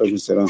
Salam.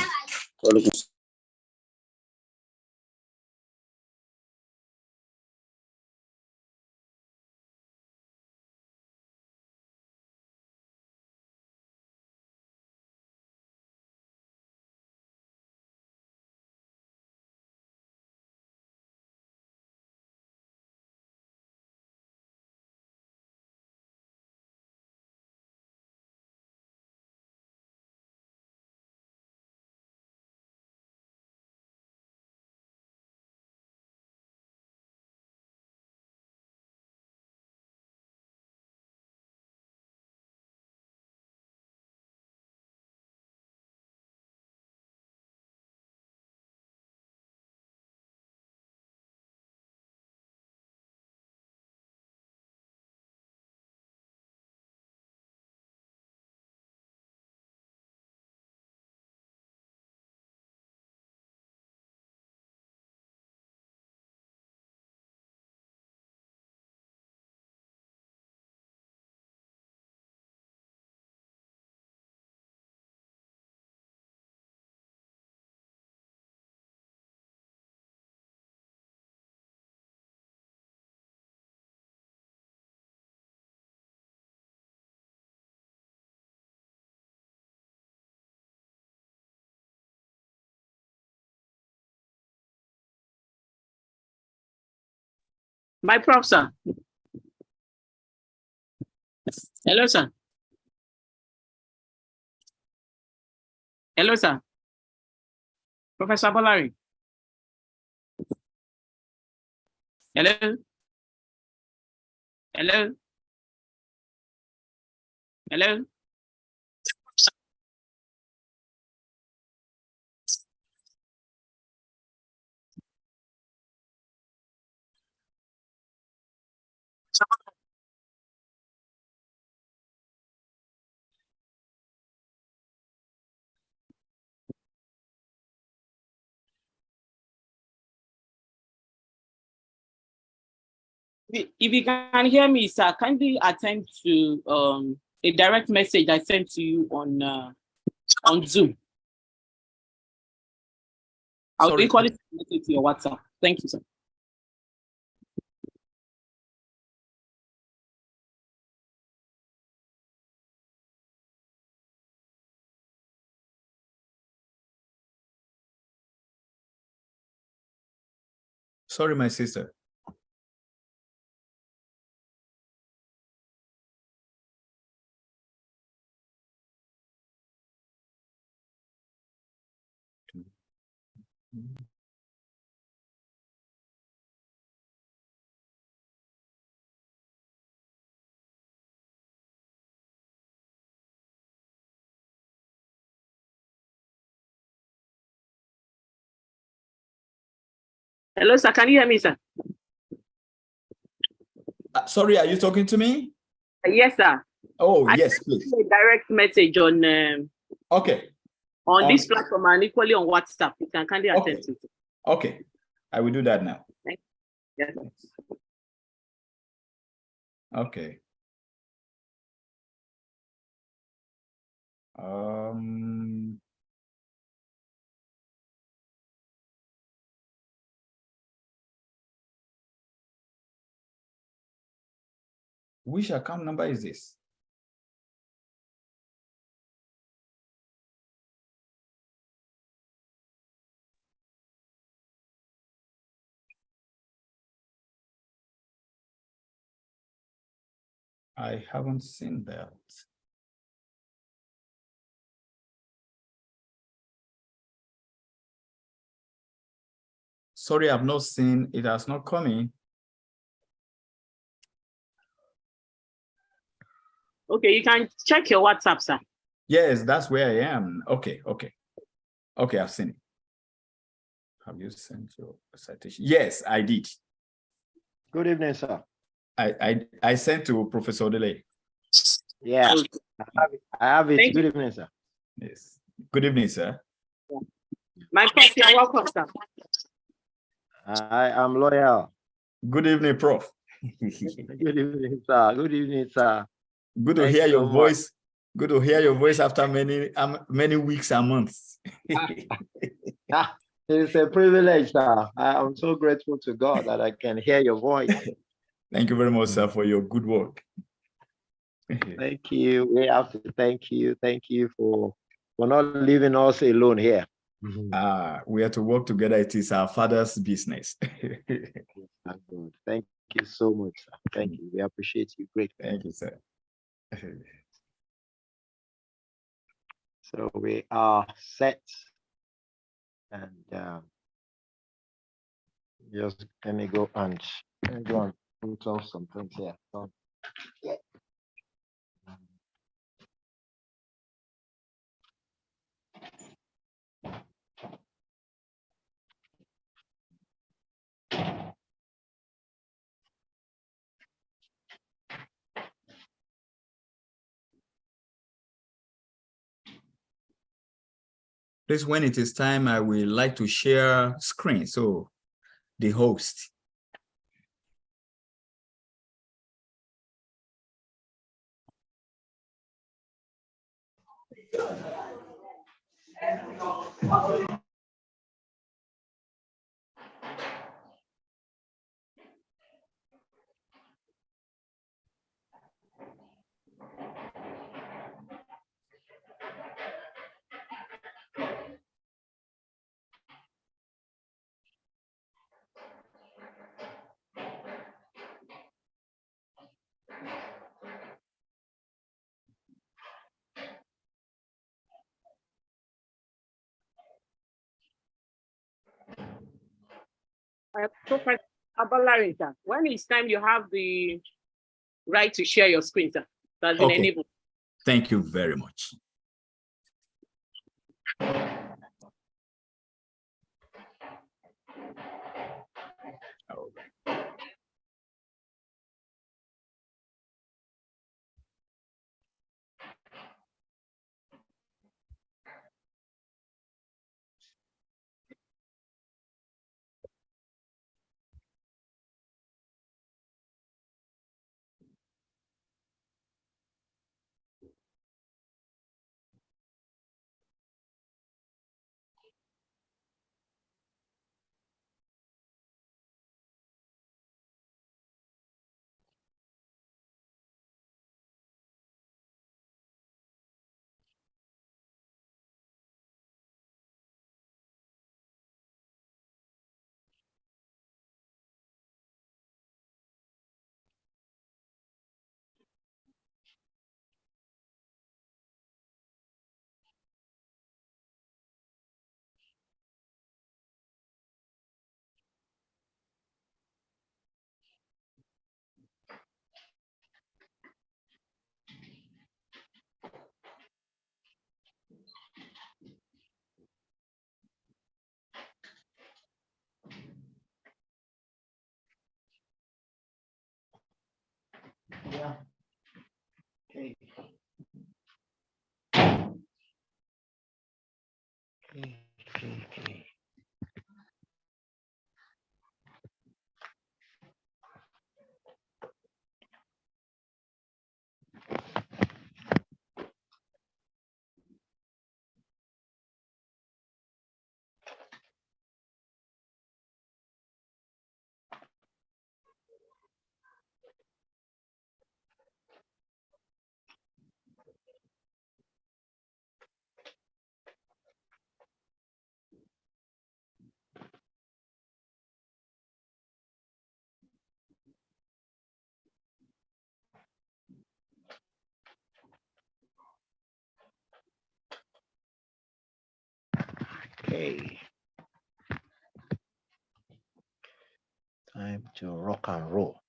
My prof, sir. Hello, sir. Hello, sir. Professor Bolari. Hello. Hello. Hello. If you can hear me, sir, kindly attend to a direct message I sent to you on Zoom. I'll equally send a message to your WhatsApp. Thank you, sir. Sorry, my sister. Hello, sir. Can you hear me, sir? Sorry, are you talking to me? Yes, sir. Oh, I yes, sent please. you a direct message on Okay. on this platform and equally on WhatsApp. You can kindly attend to it. Okay, I will do that now. Thank you. Yes. Okay. Which account number is this? I haven't seen that. Sorry, I've not seen, it has not come in. Okay, you can check your WhatsApp, sir. Yes, that's where I am. Okay, I've seen it. Have you sent your citation? Yes, I did. Good evening, sir. I sent to Professor Odele. Yeah, I have it. Thank Good you. evening, sir. Yes. Good evening, sir. My prof, you're welcome, sir. I am loyal. Good evening, Prof. Good evening, sir. Good evening, sir. Good to Thank hear you your so much. voice. Good to hear your voice after many weeks and months. It's a privilege, sir. I'm so grateful to God that I can hear your voice. Thank you very much, sir, for your good work. Thank you. We have to thank you. Thank you for not leaving us alone here. We have to work together. It is our Father's business. Thank you so much, sir. Thank you. We appreciate you greatly. Thank you, sir. So we are set, and just let me go and put off some things here. Yeah. Please, when it is time, I will like to share screen. So the host. Prophet Abalari, sir, when it's time, you have the right to share your screen, sir. That's been enabled. Thank you very much. Yeah. Okay. Okay. Okay. Time to rock and roll.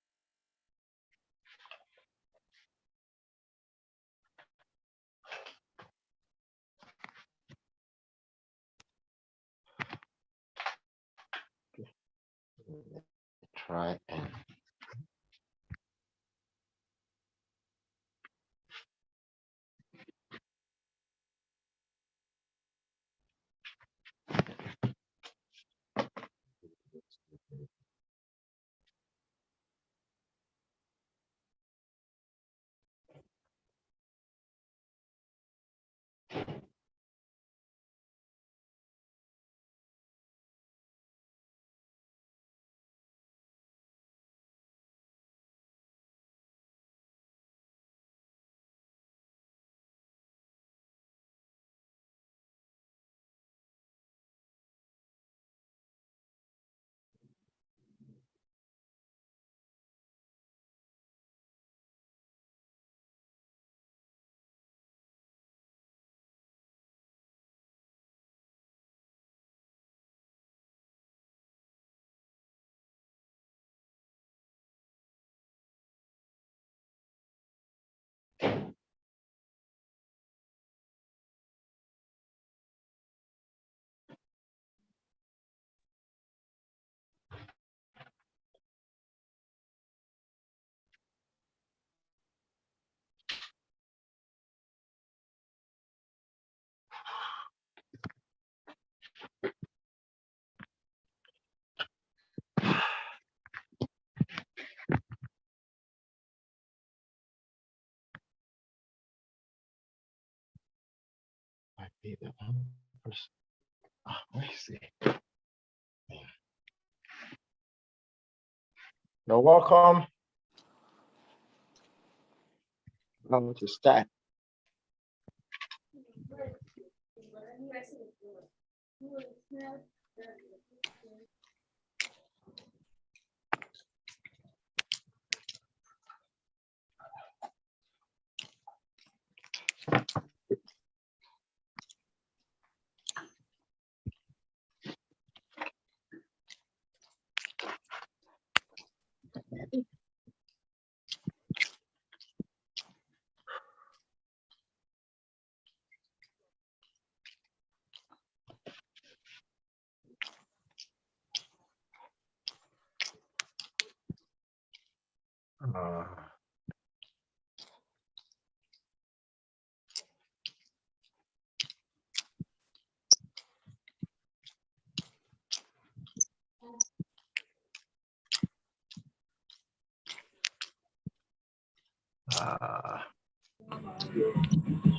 Try and platforms. Where is it? You're welcome. Now to start.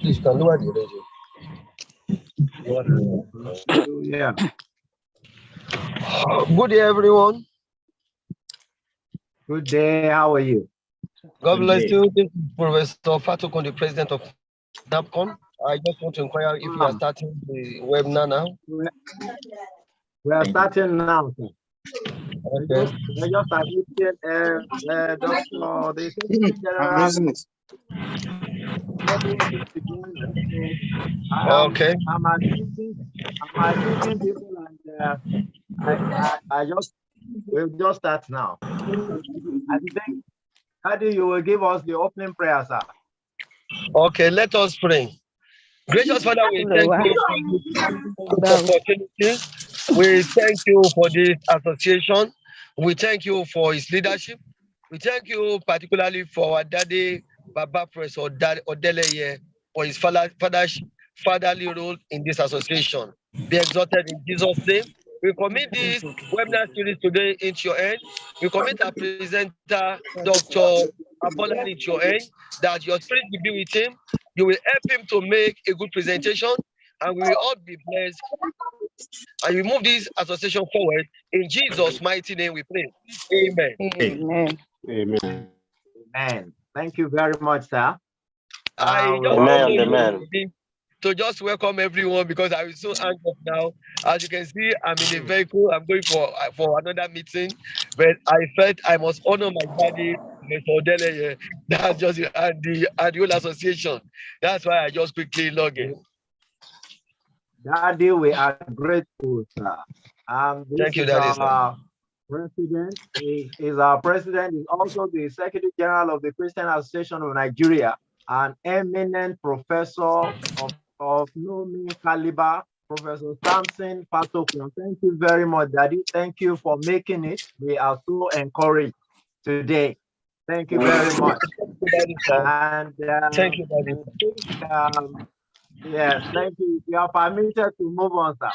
Please, you can lower the radio. Yeah. Good day, everyone. Good day. How are you? God Good bless day. you. This is Professor Fatukon, the president of NAPCOUN. I just want to inquire if we are starting the webinar now. We are starting now, sir. Okay. We just admitted Dr. The Secretary General. Okay. I'm admitting people, and I just we'll just start now. I think, Hadi, you will give us the opening prayer, sir. Okay, let us pray. Gracious Father, we thank you for this opportunity. We thank you for this association. We thank you for his leadership. We thank you particularly for our daddy, Baba Press or Odeleye, for his fatherly role in this association. Be exalted in Jesus' name. We commit this webinar series today into your hand. We commit our presenter, Dr. Abolan, into your hand, that your spirit will be with him. You will help him to make a good presentation, and we will all be blessed. And we move this association forward. In Jesus' mighty name we pray. Amen. Amen. Amen. Amen. Thank you very much, sir. I just want to just welcome everyone because I will so hang up now. As you can see, I'm in a vehicle. I'm going for another meeting, but I felt I must honor my daddy, Mr. Odeleye. That's just and the whole association. That's why I just quickly log in. Daddy, we are grateful, sir. Thank you, This is Daddy, our president. He is our president. He's also the Secretary General of the Christian Association of Nigeria, an eminent professor of no mean caliber, Professor Samson Fatukon. Thank you very much, Daddy. Thank you for making it. We are so encouraged today. Thank you very much. And thank you, Daddy. Yes, thank you. You are permitted to move on, sir.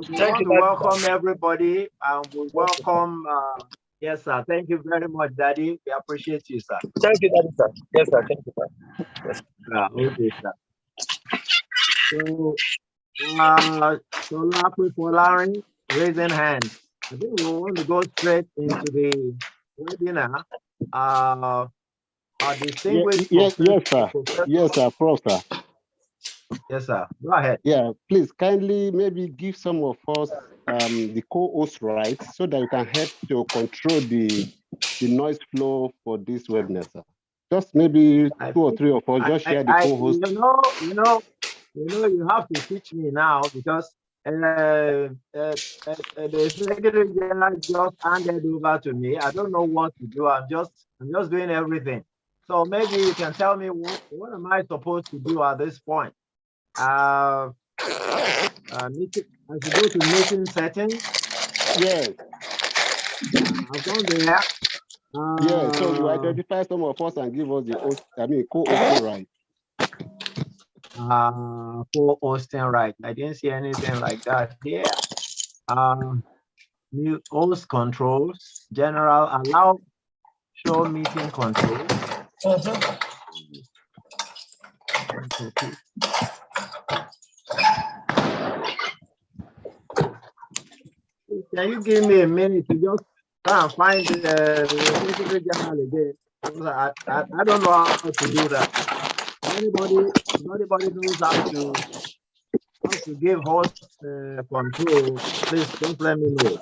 We Thank want you, to Daddy. welcome everybody, and we welcome. Yes, sir. Thank you very much, Daddy. We appreciate you, sir. Thank you, Daddy, sir. Yes, sir. Thank you, sir. Yes. Okay, sir. So, Solapi Polari, raising hand. I think we want to go straight into the webinar. Our distinguished Yes, sir. professor. Yes, sir, Prof. Sir. Yes, sir. Go ahead. Yeah, please kindly maybe give some of us the co-host rights so that you can help to control the noise flow for this webinar, sir. Just maybe two or three of us just share the co-host. You have to teach me now because the Secretary General just handed over to me. I don't know what to do. I'm just doing everything. So maybe you can tell me what am I supposed to do at this point? I should go to meeting settings. Yes. I've gone there. Yeah, so you identify some of us and give us the co-hosting right. Co-hosting right. I didn't see anything like that here. New host controls, general allow show meeting controls. Can you give me a minute to just try and find the Secretary General again? Because I don't know how to do that. If anybody knows how to give host control, please just let me know.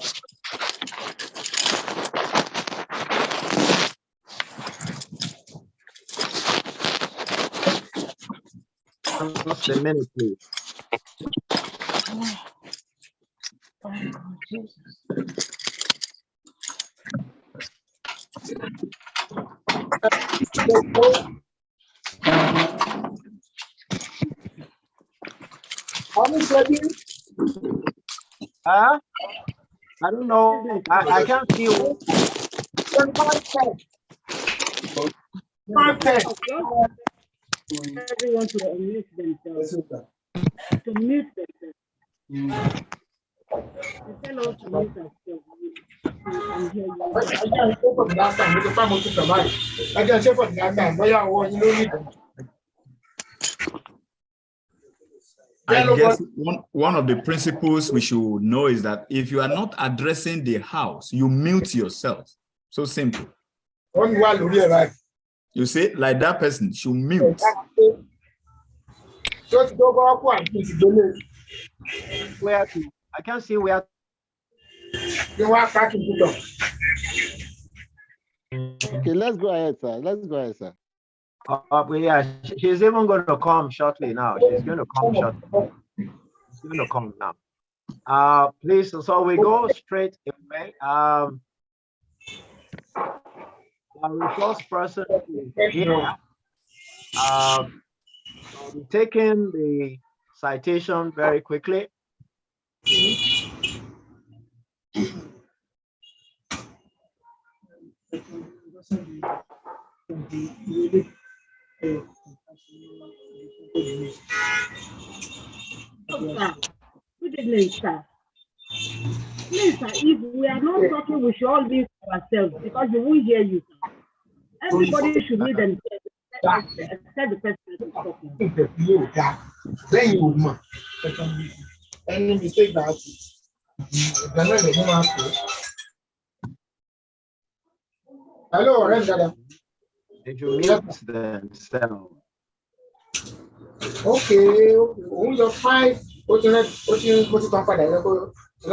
Just a minute, please. Huh? I don't know. I can't see you. Everyone to unmute themselves. To mute themselves. You tell us to mute ourselves. We can hear I guess one of the principles we should know is that if you are not addressing the house, you mute yourself. So simple. You say, like that person should mute. Where to? I can't see where. Okay, let's go ahead, sir. Let's go ahead, sir. Yeah, she's even going to come shortly now. She's going to come shortly. She's going to come now. Please, so we go straight away. Our resource person is here. I'll be taking the citation very quickly. Good evening, sir. Please, sir, if we are not talking, we should all leave ourselves because we won't hear you. Everybody should meet themselves, except the person that is talking. Any mistake that hello, They should mute themselves. Okay, your 5, what you talk about? The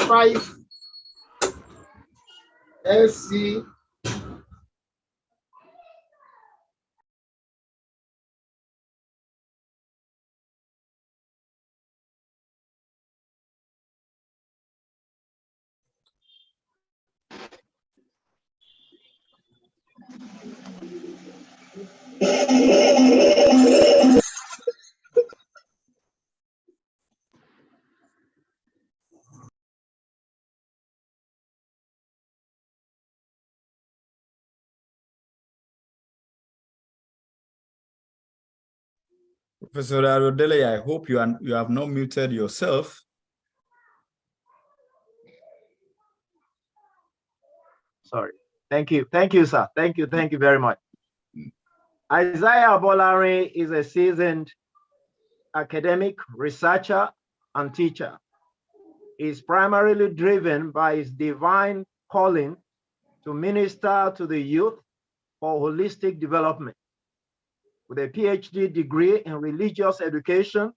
5 SC. Professor Arodele, I hope you have not muted yourself. Sorry. Thank you, sir. Thank you very much. Isaiah Bolari is a seasoned academic, researcher, and teacher. He is primarily driven by his divine calling to minister to the youth for holistic development. With a PhD degree in religious education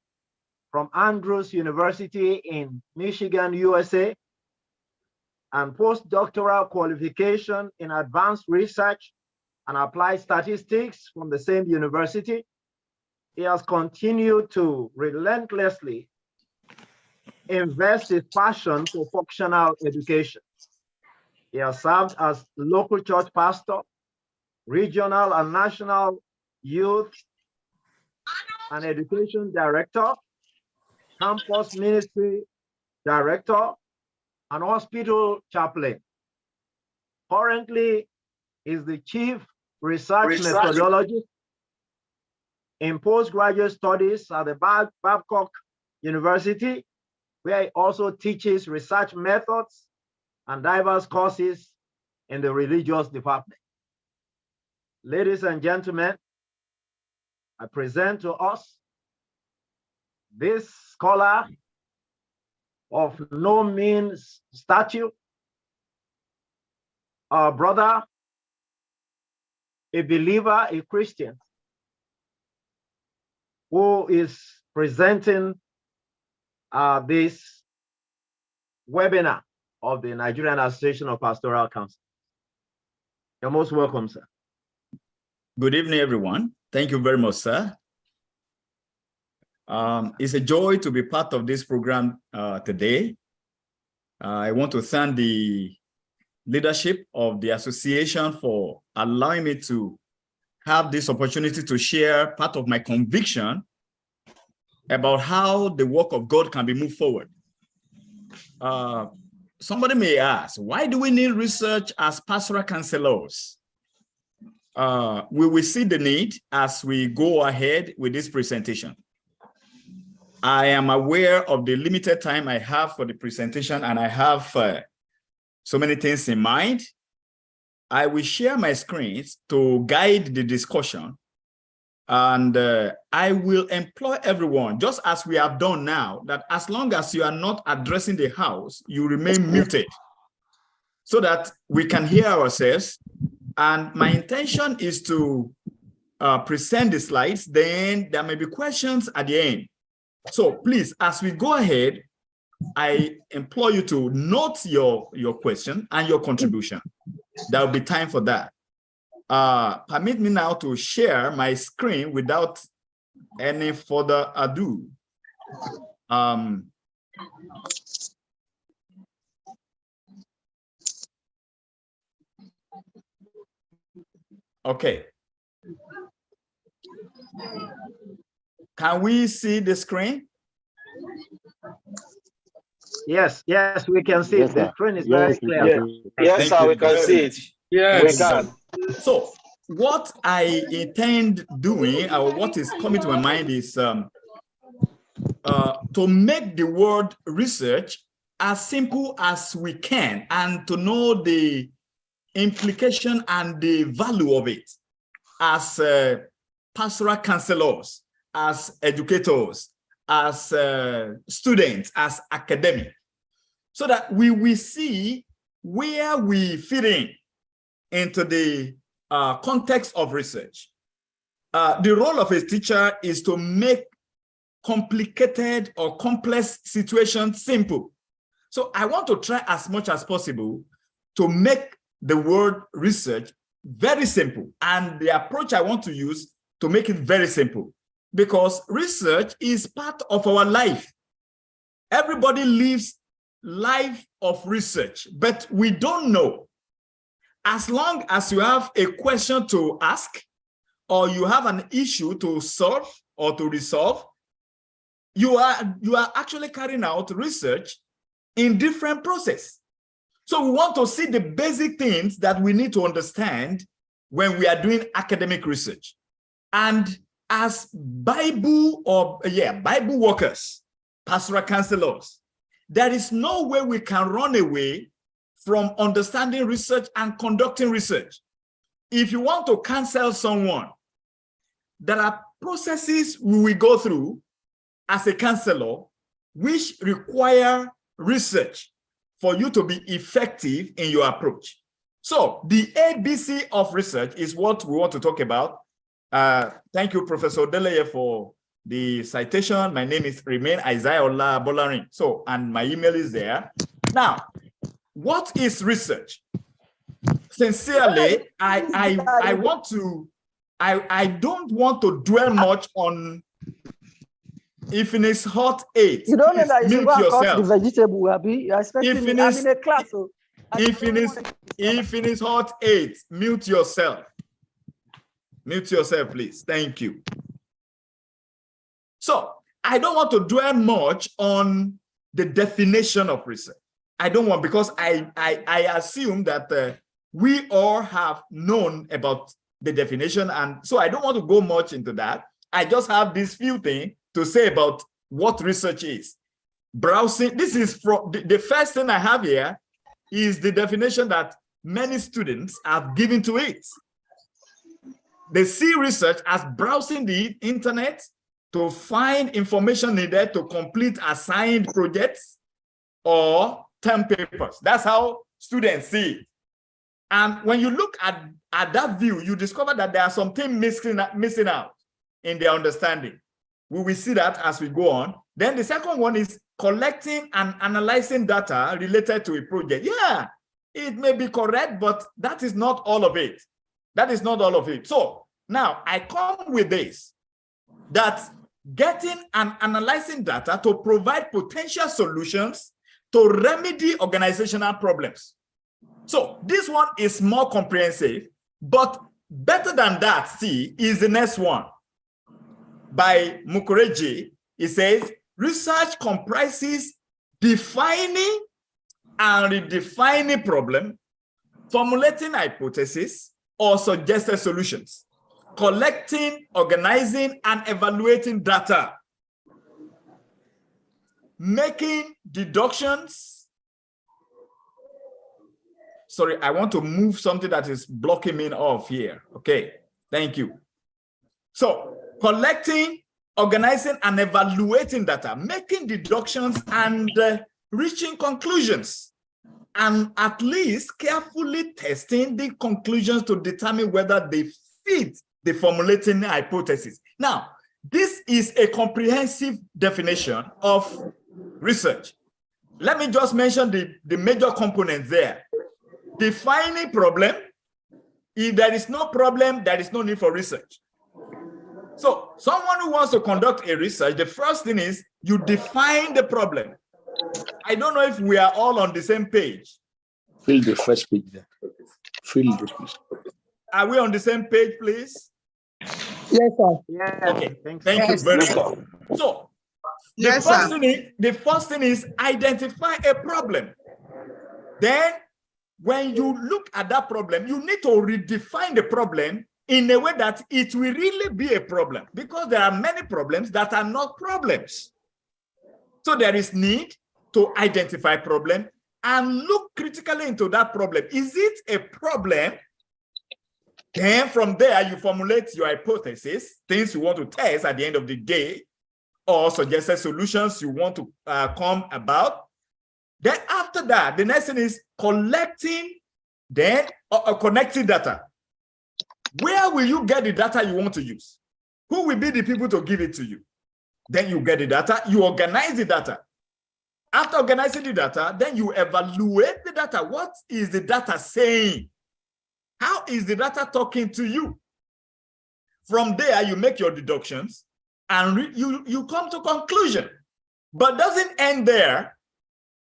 from Andrews University in Michigan, USA, and postdoctoral qualification in advanced research and applied statistics from the same university, he has continued to relentlessly invest his passion for functional education. He has served as local church pastor, regional and national youth and education director, campus ministry director, and hospital chaplain. Currently, is the chief research methodologist in postgraduate studies at the Babcock University, where he also teaches research methods and diverse courses in the religious department. Ladies and gentlemen, I present to us this scholar of no means stature, a brother, a believer, a Christian, who is presenting this webinar of the Nigerian Association of Pastoral Counsel. You're most welcome, sir. Good evening, everyone. Thank you very much, sir. It's a joy to be part of this program today. I want to thank the leadership of the association for allowing me to have this opportunity to share part of my conviction about how the work of God can be moved forward. Somebody may ask, why do we need research as pastoral counselors? We will see the need as we go ahead with this presentation. I am aware of the limited time I have for the presentation, and I have so many things in mind. I will share my screens to guide the discussion, and I will employ everyone, just as we have done now, that as long as you are not addressing the house, you remain muted so that we can hear ourselves. And my intention is to present the slides, then there may be questions at the end. So please, as we go ahead, I implore you to note your question and your contribution. There will be time for that. Permit me now to share my screen without any further ado. Okay. Can we see the screen? Yes, we can see it. The screen is very clear. Yes, sir, we can see it. Yes, we can. So what I intend doing, or what is coming to my mind, is to make the word research as simple as we can, and to know the implication and the value of it as pastoral counselors, as educators, as students, as academics, so that we will see where we fit into the context of research. The role of a teacher is to make complicated or complex situations simple. So I want to try as much as possible to make the word research very simple, and the approach I want to use to make it very simple, because research is part of our life. Everybody lives life of research, but we don't know. As long as you have a question to ask, or you have an issue to solve or to resolve, you are actually carrying out research in different process. So we want to see the basic things that we need to understand when we are doing academic research. And as Bible workers, pastoral counselors, there is no way we can run away from understanding research and conducting research. If you want to counsel someone, there are processes we will go through as a counselor which require research for you to be effective in your approach. So the ABC of research is what we want to talk about. Thank you, Professor Deleye, for the citation. My name is Remain Isaiah Ola Bolarin. So, and my email is there. Now, what is research? Sincerely, I don't want to dwell much on if it is hot 8. You don't know that you should go and cut the yourself. vegetable, Abi. You're expecting me. I'm in a class. So If it is hot 8, mute yourself. Mute yourself, please. Thank you. So I don't want to dwell much on the definition of research. I don't want, because I assume that we all have known about the definition, and so I don't want to go much into that. I just have this few things to say about what research is. Browsing, this is from the first thing I have here is the definition that many students have given to it. They see research as browsing the internet to find information needed to complete assigned projects, or term papers. That's how students see it. And when you look at that view, you discover that there are some things missing out in their understanding. We will see that as we go on. Then the second one is collecting and analyzing data related to a project. Yeah, it may be correct, but that is not all of it. That is not all of it. So now I come with this, that getting and analyzing data to provide potential solutions to remedy organizational problems. So this one is more comprehensive, but better than that, see, is the next one. By Mukoreji, it says, research comprises defining and redefining problem, formulating hypotheses or suggested solutions, collecting, organizing, and evaluating data, making deductions. Sorry, I want to move something that is blocking me off here. Okay, thank you. So, collecting, organizing, and evaluating data, making deductions, and reaching conclusions, and at least carefully testing the conclusions to determine whether they fit the formulating hypothesis. Now, this is a comprehensive definition of research. Let me just mention the major components there. Defining problem. If there is no problem, there is no need for research. So someone who wants to conduct a research, the first thing is you define the problem. I don't know if we are all on the same page. Fill the first page there. Fill this page. Are we on the same page, please? Yes, sir. Yes. Okay. Thank you very much. So the first thing is identify a problem. Then when you look at that problem, you need to redefine the problem in a way that it will really be a problem, because there are many problems that are not problems. So there is need to identify problem and look critically into that problem. Is it a problem? Then from there, you formulate your hypothesis, things you want to test at the end of the day, or suggested solutions you want to come about. Then after that, the next thing is collecting, then connecting data. Where will you get the data you want to use? Who will be the people to give it to you? Then you get the data, you organize the data. After organizing the data, then you evaluate the data. What is the data saying? How is the data talking to you? From there, you make your deductions and you come to conclusion. But doesn't end there.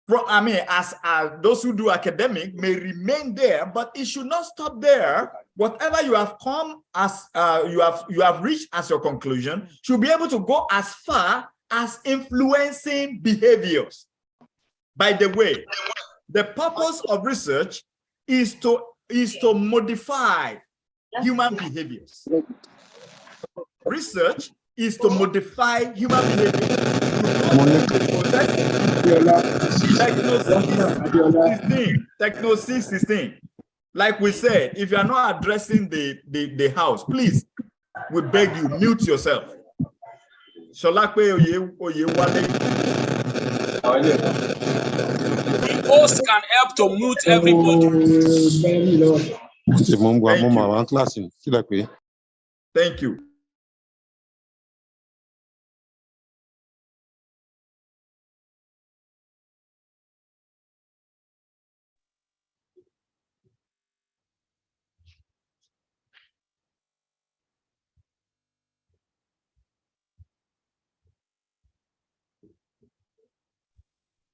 I mean, as those who do academic may remain there, but it should not stop there. Whatever you have come as you have reached as your conclusion should be able to go as far as influencing behaviors. By the way, the purpose of research is to modify human behaviors. Research is to modify human behavior. Techno 616. Like we said, if you are not addressing the house, please, we beg you, mute yourself. The host can help to mute everybody. Thank you.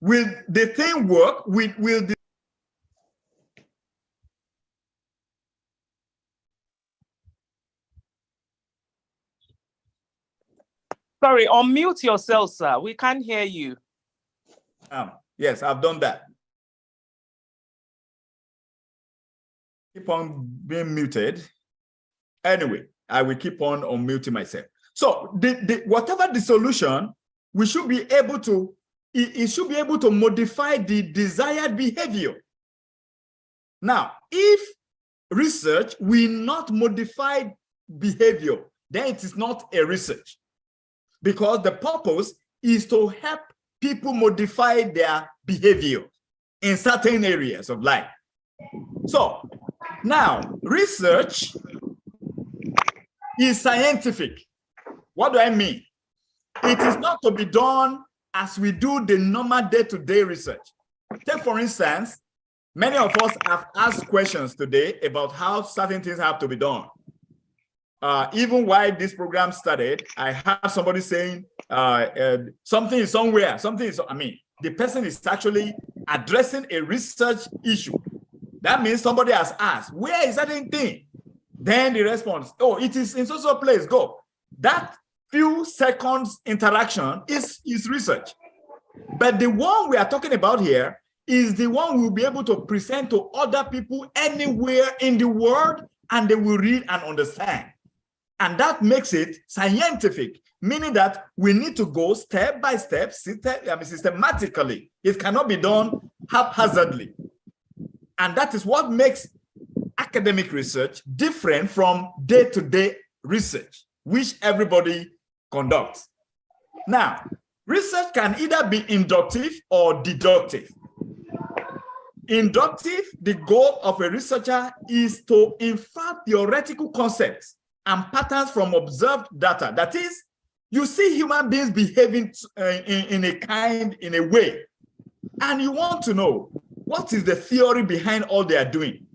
Will the thing work? Will the Sorry, unmute yourself, sir. We can't hear you. Yes, I've done that. Keep on being muted. Anyway, I will keep on unmuting myself. So whatever the solution, we should be able to, it should be able to modify the desired behavior. Now, if research will not modify behavior, then it is not a research, because the purpose is to help people modify their behavior in certain areas of life. So now, research is scientific. What do I mean? It is not to be done as we do the normal day-to-day research. Take, for instance, many of us have asked questions today about how certain things have to be done. Even while this program started, I have somebody saying something is somewhere, something is, the person is actually addressing a research issue. That means somebody has asked, where is that thing? Then the response, oh, it is in so place, go. That few seconds interaction is research. But the one we are talking about here is the one we'll be able to present to other people anywhere in the world, and they will read and understand. And that makes it scientific, meaning that we need to go step by step, systematically. It cannot be done haphazardly. And that is what makes academic research different from day-to-day research, which everybody conducts. Now, research can either be inductive or deductive. Inductive, the goal of a researcher is to infer theoretical concepts and patterns from observed data. That is, you see human beings behaving in a way, and you want to know what is the theory behind all they are doing.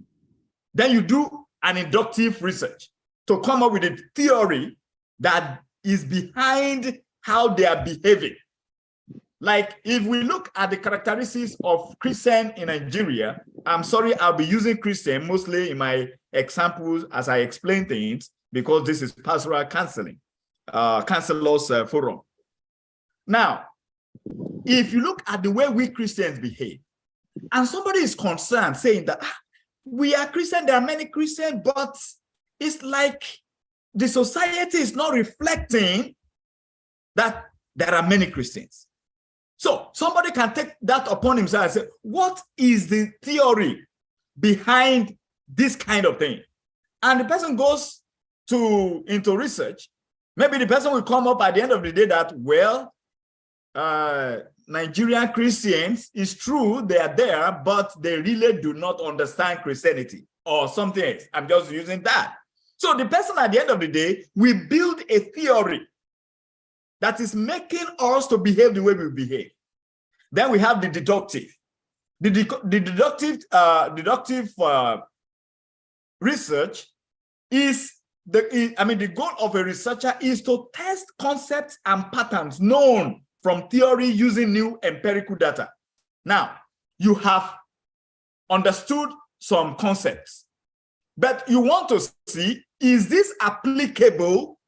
Then you do an inductive research to come up with a theory that is behind how they are behaving. Like if we look at the characteristics of Christian in Nigeria, I'm sorry, I'll be using Christian mostly in my examples as I explain things, because this is pastoral counseling, counselors forum. Now, if you look at the way we Christians behave, and somebody is concerned saying that we are Christian, there are many Christians, but it's like the society is not reflecting that there are many Christians. So somebody can take that upon himself and say, what is the theory behind this kind of thing? And the person goes into research. Maybe the person will come up at the end of the day that, well, Nigerian Christians, it's true, they are there, but they really do not understand Christianity or something else. I'm just using that. So the person at the end of the day will build a theory that is making us to behave the way we behave. Then we have the deductive. The deductive research is the goal of a researcher is to test concepts and patterns known from theory using new empirical data. Now, you have understood some concepts, but you want to see, is this applicable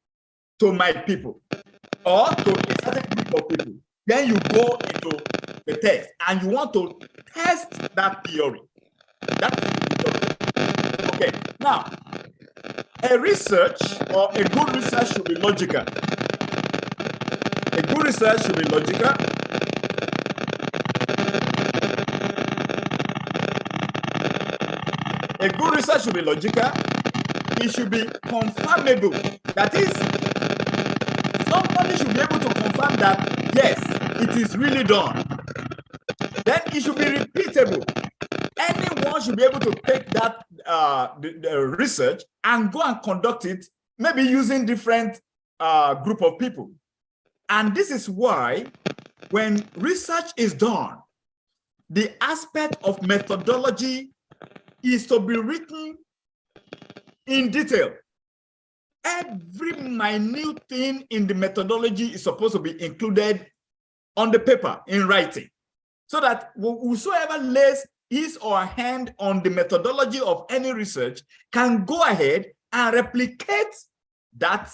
to my people or to a certain group of people? Then you go into the test and you want to test that theory. Okay, now, a research or a good research should be logical. A good research should be logical. A good research should be logical. It should be confirmable. That is, somebody should be able to confirm that, yes, it is really done. Then it should be repeatable. Anyone should be able to take that the research and go and conduct it, maybe using different group of people. And this is why when research is done, the aspect of methodology is to be written in detail. Every minute thing in the methodology is supposed to be included on the paper in writing, so that whosoever lays his or her hand on the methodology of any research can go ahead and replicate that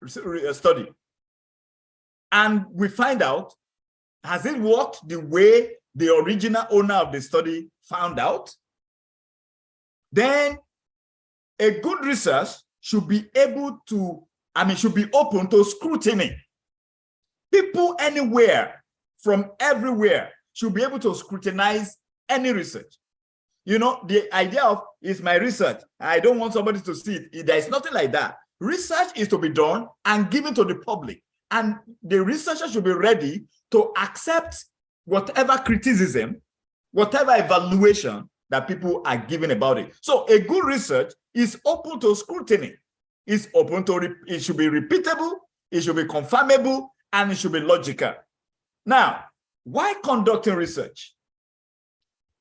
study. And we find out, has it worked the way the original owner of the study found out? Then a good research should be able to, should be open to scrutiny. People anywhere, from everywhere, should be able to scrutinize any research. You know, the idea of, is my research, I don't want somebody to see it. There is nothing like that. Research is to be done and given to the public. And the researcher should be ready to accept whatever criticism, whatever evaluation that people are giving about it. So a good research is open to scrutiny. It's open to, it should be repeatable, it should be confirmable, and it should be logical. Now, why conducting research?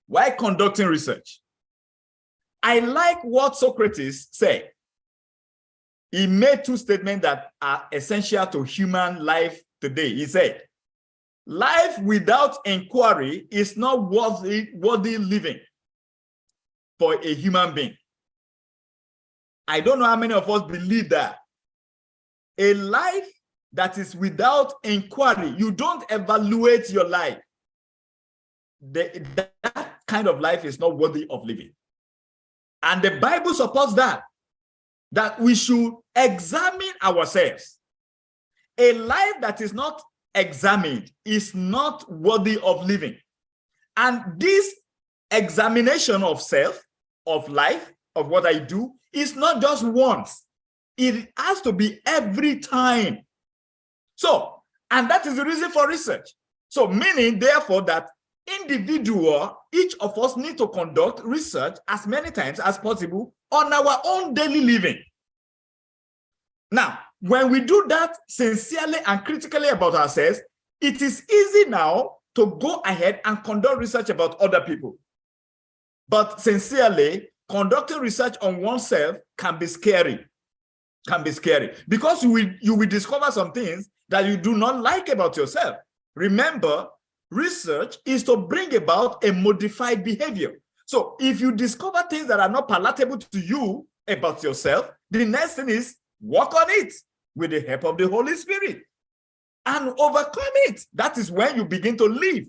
Why conducting research? I like what Socrates said. He made two statements that are essential to human life today. He said, life without inquiry is not worthy living for a human being. I don't know how many of us believe that. A life that is without inquiry, you don't evaluate your life. That kind of life is not worthy of living. And the Bible supports that we should examine ourselves. A life that is not examined is not worthy of living. And this examination of self, of life, of what I do, is not just once. It has to be every time. So, and that is the reason for research. So, meaning, therefore, that each of us need to conduct research as many times as possible on our own daily living. Now, when we do that sincerely and critically about ourselves, it is easy now to go ahead and conduct research about other people. But sincerely, conducting research on oneself can be scary. Because you will discover some things that you do not like about yourself. Remember, research is to bring about a modified behavior. So if you discover things that are not palatable to you about yourself, the next thing is work on it with the help of the Holy Spirit and overcome it. That is when you begin to live.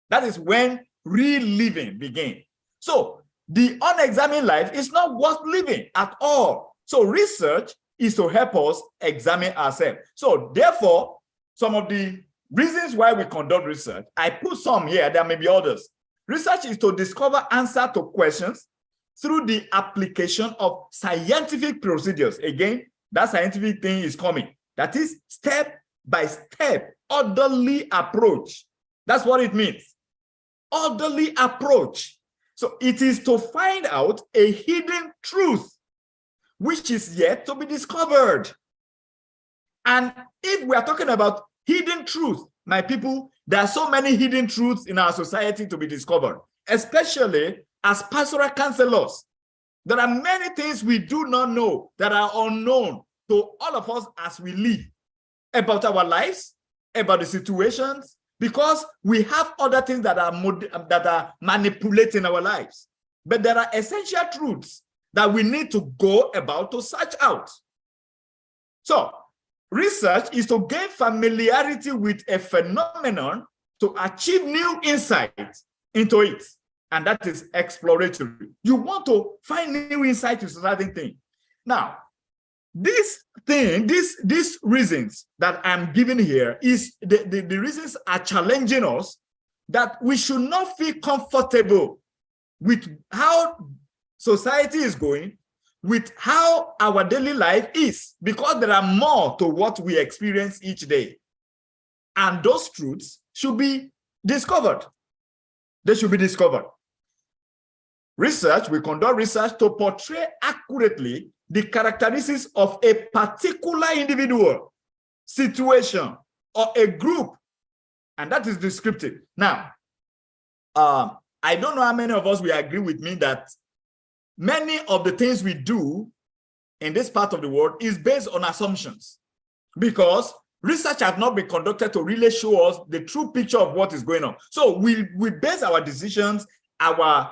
That is when real living begins. So the unexamined life is not worth living at all. So research is to help us examine ourselves. So therefore, some of the reasons why we conduct research, I put some here, there may be others. Research is to discover answers to questions through the application of scientific procedures. Again, that scientific thing is coming. That is step-by-step, orderly approach. That's what it means. Orderly approach. So it is to find out a hidden truth which is yet to be discovered. And if we are talking about hidden truth, my people, there are so many hidden truths in our society to be discovered, especially as pastoral counselors. There are many things we do not know that are unknown to all of us as we live about our lives, about the situations, because we have other things that are manipulating our lives. But there are essential truths that we need to go about to search out. So, research is to gain familiarity with a phenomenon to achieve new insights into it. And that is exploratory. You want to find new insight into certain thing. Now, this thing, these reasons that I'm giving here is the reasons are challenging us that we should not feel comfortable with how society is going, with how our daily life is, because there are more to what we experience each day. And those truths should be discovered. They should be discovered. Research, we conduct research to portray accurately the characteristics of a particular individual, situation, or a group. And that is descriptive. Now, I don't know how many of us will agree with me that many of the things we do in this part of the world is based on assumptions, because research has not been conducted to really show us the true picture of what is going on. So we base our decisions, our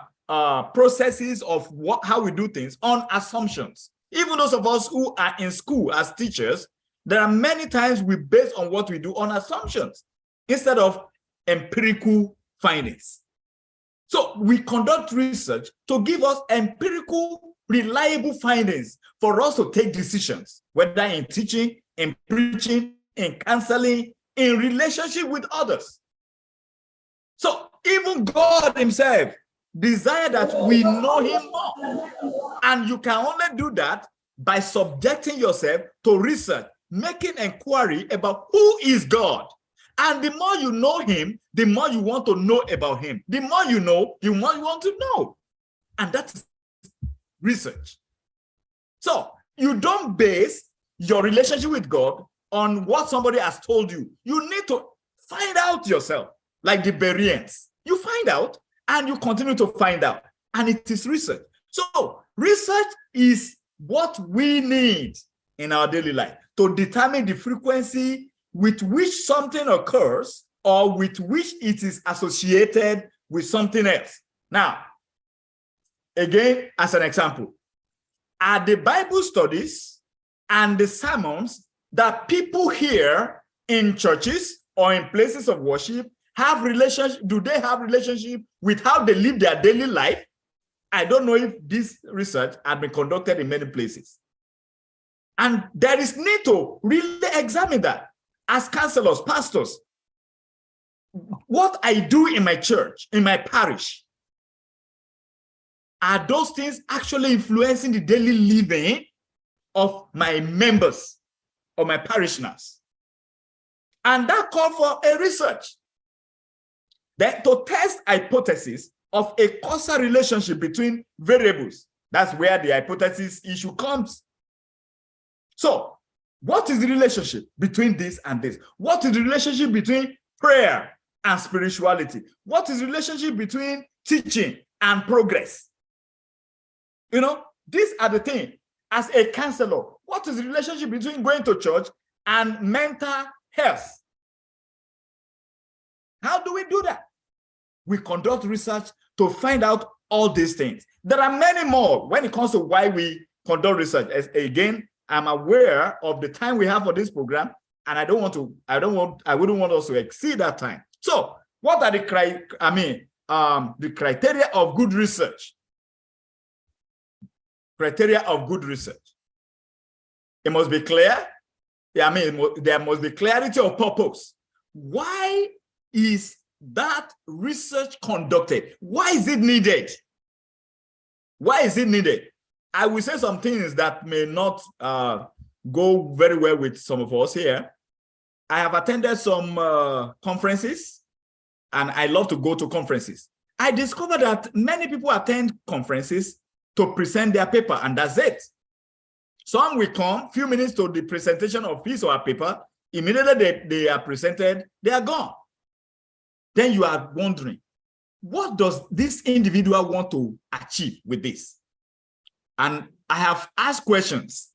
processes of how we do things on assumptions. Even those of us who are in school as teachers, there are many times we base on what we do on assumptions instead of empirical findings. So we conduct research to give us empirical, reliable findings for us to take decisions, whether in teaching, in preaching, in counseling, in relationship with others. So even God himself desires that we know him more. And you can only do that by subjecting yourself to research, making inquiry about who is God. And the more you know him, the more you want to know about him. The more you know, the more you want to know. And that's research. So you don't base your relationship with God on what somebody has told you. You need to find out yourself, like the Bereans. You find out and you continue to find out. And it is research. So research is what we need in our daily life to determine the frequency with which something occurs or with which it is associated with something else. Now, again, as an example, are the Bible studies and the sermons that people hear in churches or in places of worship have relationship? Do they have relationship with how they live their daily life? I don't know if this research has been conducted in many places. And there is need to really examine that as counselors, pastors. What I do in my church, in my parish, are those things actually influencing the daily living of my members or my parishioners? And that called for a research. Then to test hypothesis of a causal relationship between variables. That's where the hypothesis issue comes. So, what is the relationship between this and this? What is the relationship between prayer and spirituality? What is the relationship between teaching and progress? You know, these are the things. As a counselor, what is the relationship between going to church and mental health? How do we do that? We conduct research to find out all these things. There are many more when it comes to why we conduct research. As, again, I'm aware of the time we have for this program, and I wouldn't want us to exceed that time. So, what are the criteria of good research? Criteria of good research. It must be clear. There must be clarity of purpose. Why is that research conducted? Why is it needed? Why is it needed? I will say some things that may not go very well with some of us here. I have attended some conferences, and I love to go to conferences. I discovered that many people attend conferences to present their paper, and that's it. Some will come, few minutes to the presentation of his or her paper, immediately they are presented, they are gone. Then you are wondering, what does this individual want to achieve with this? And I have asked questions,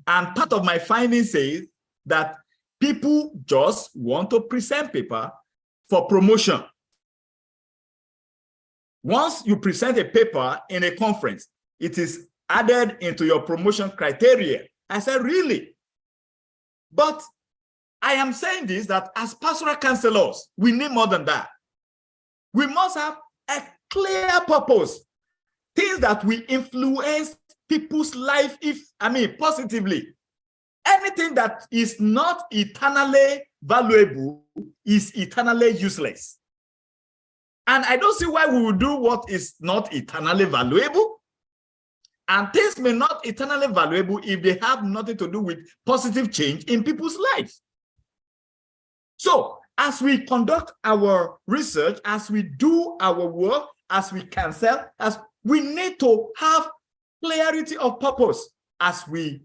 and part of my findings says that people just want to present paper for promotion. Once you present a paper in a conference, it is added into your promotion criteria. I said, really? But I am saying this, that as pastoral counselors, we need more than that. We must have a clear purpose, things that will influence people's life, positively. Anything that is not eternally valuable is eternally useless. And I don't see why we would do what is not eternally valuable. And things may not eternally valuable if they have nothing to do with positive change in people's lives. So, as we conduct our research, as we do our work, as we counsel, as we need to have clarity of purpose as we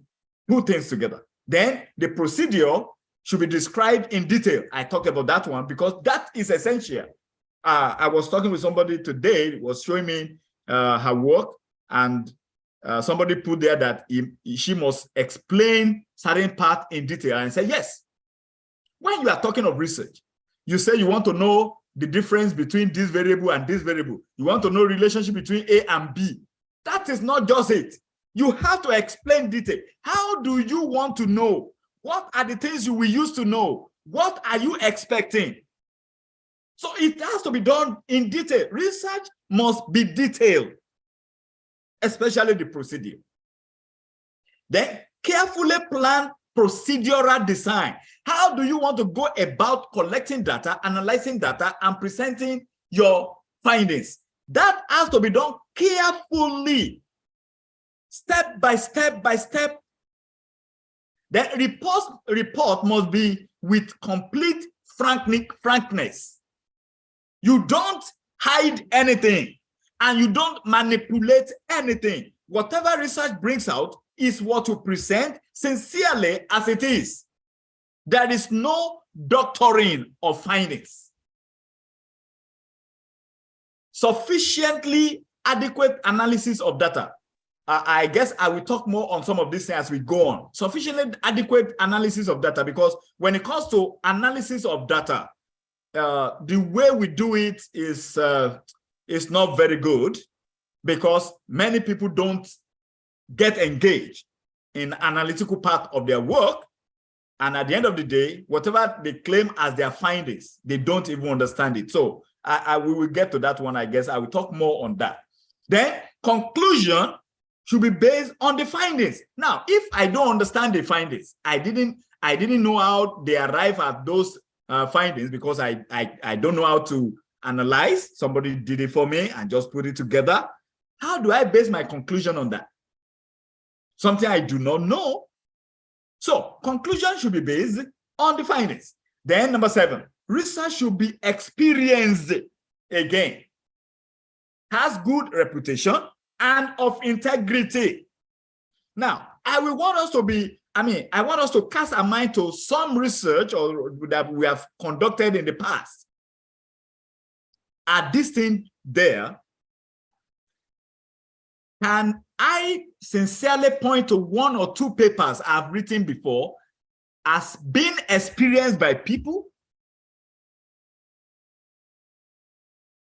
put things together. Then the procedure should be described in detail. I talked about that one because that is essential. I was talking with somebody today, was showing me her work, and somebody put there that she must explain certain part in detail, and say, yes, when you are talking of research, you say you want to know the difference between this variable and this variable. You want to know relationship between A and B. That is not just it. You have to explain detail. How do you want to know? What are the things you will use to know? What are you expecting? So it has to be done in detail. Research must be detailed, especially the procedure. Then carefully plan procedural design. How do you want to go about collecting data, analyzing data, and presenting your findings? That has to be done carefully, step by step by step. The report must be with complete frankness. You don't hide anything, and you don't manipulate anything. Whatever research brings out is what you present sincerely as it is. There is no doctoring of findings. Sufficiently adequate analysis of data. I guess I will talk more on some of these things as we go on. Sufficiently adequate analysis of data, because when it comes to analysis of data, the way we do it is not very good, because many people don't get engaged in analytical part of their work. And at the end of the day, whatever they claim as their findings, they don't even understand it. So we will get to that one, I guess. I will talk more on that. Then conclusion should be based on the findings. Now, if I don't understand the findings, I didn't know how they arrive at those findings, because I don't know how to analyze. Somebody did it for me and just put it together. How do I base my conclusion on that? Something I do not know. So conclusion should be based on the findings. Then number 7, research should be experienced again, has good reputation and of integrity. Now, I want us to cast our mind to some research or that we have conducted in the past. Are this thing there? Can I sincerely point to 1 or 2 papers I've written before as being experienced by people?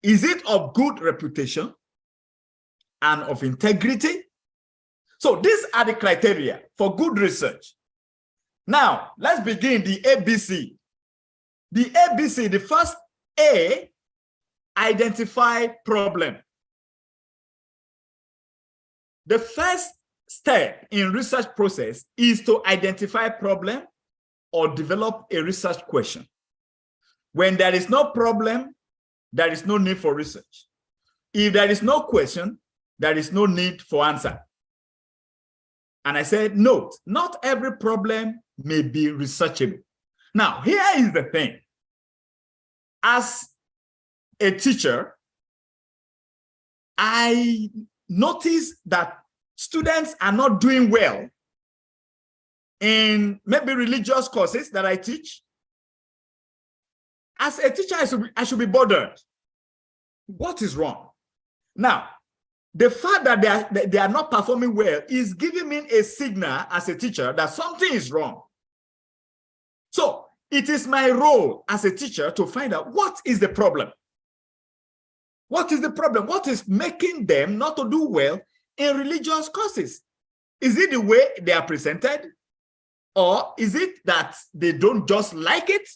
Is it of good reputation and of integrity? So these are the criteria for good research. Now, let's begin the ABC. The ABC, the first A, identify problem. The first step in research process is to identify problem or develop a research question. When there is no problem, there is no need for research. If there is no question, there is no need for answer. And I said, note, not every problem may be researchable. Now, here is the thing. As a teacher, I notice that students are not doing well in maybe religious courses that I teach. As a teacher, I should be bothered. What is wrong? Now, the fact that they are not performing well is giving me a signal as a teacher that something is wrong. So it is my role as a teacher to find out what is the problem. What is the problem? What is making them not to do well in religious courses? Is it the way they are presented? Or is it that they don't just like it?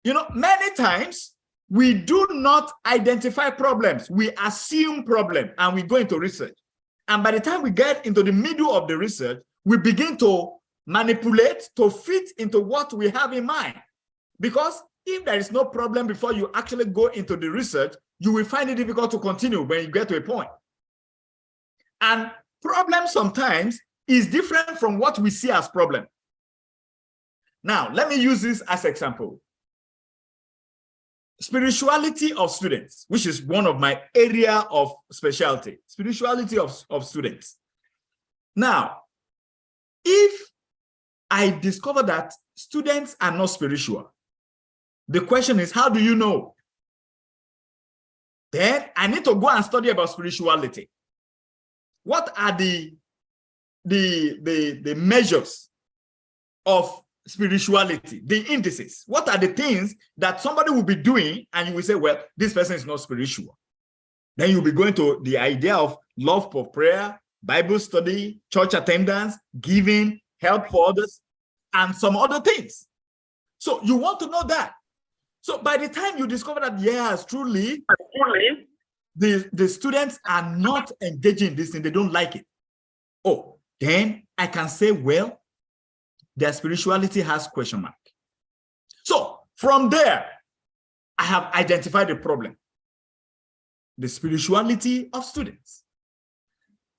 You know, many times we do not identify problems. We assume problem and we go into research. And by the time we get into the middle of the research, we begin to manipulate to fit into what we have in mind. Because if there is no problem before you actually go into the research, you will find it difficult to continue when you get to a point. And problem sometimes is different from what we see as problem. Now, let me use this as an example. Spirituality of students, which is one of my area of specialty, spirituality of students. Now, if I discover that students are not spiritual, the question is, how do you know? Then I need to go and study about spirituality. What are the measures of spirituality, the indices? What are the things that somebody will be doing and you will say, well, this person is not spiritual? Then you'll be going to the idea of love for prayer, Bible study, church attendance, giving, help for others, and some other things. So you want to know that. So by the time you discover that, yes, truly, the students are not engaging in this thing, they don't like it. Oh, then I can say, well, their spirituality has question mark. So from there, I have identified the problem. The spirituality of students.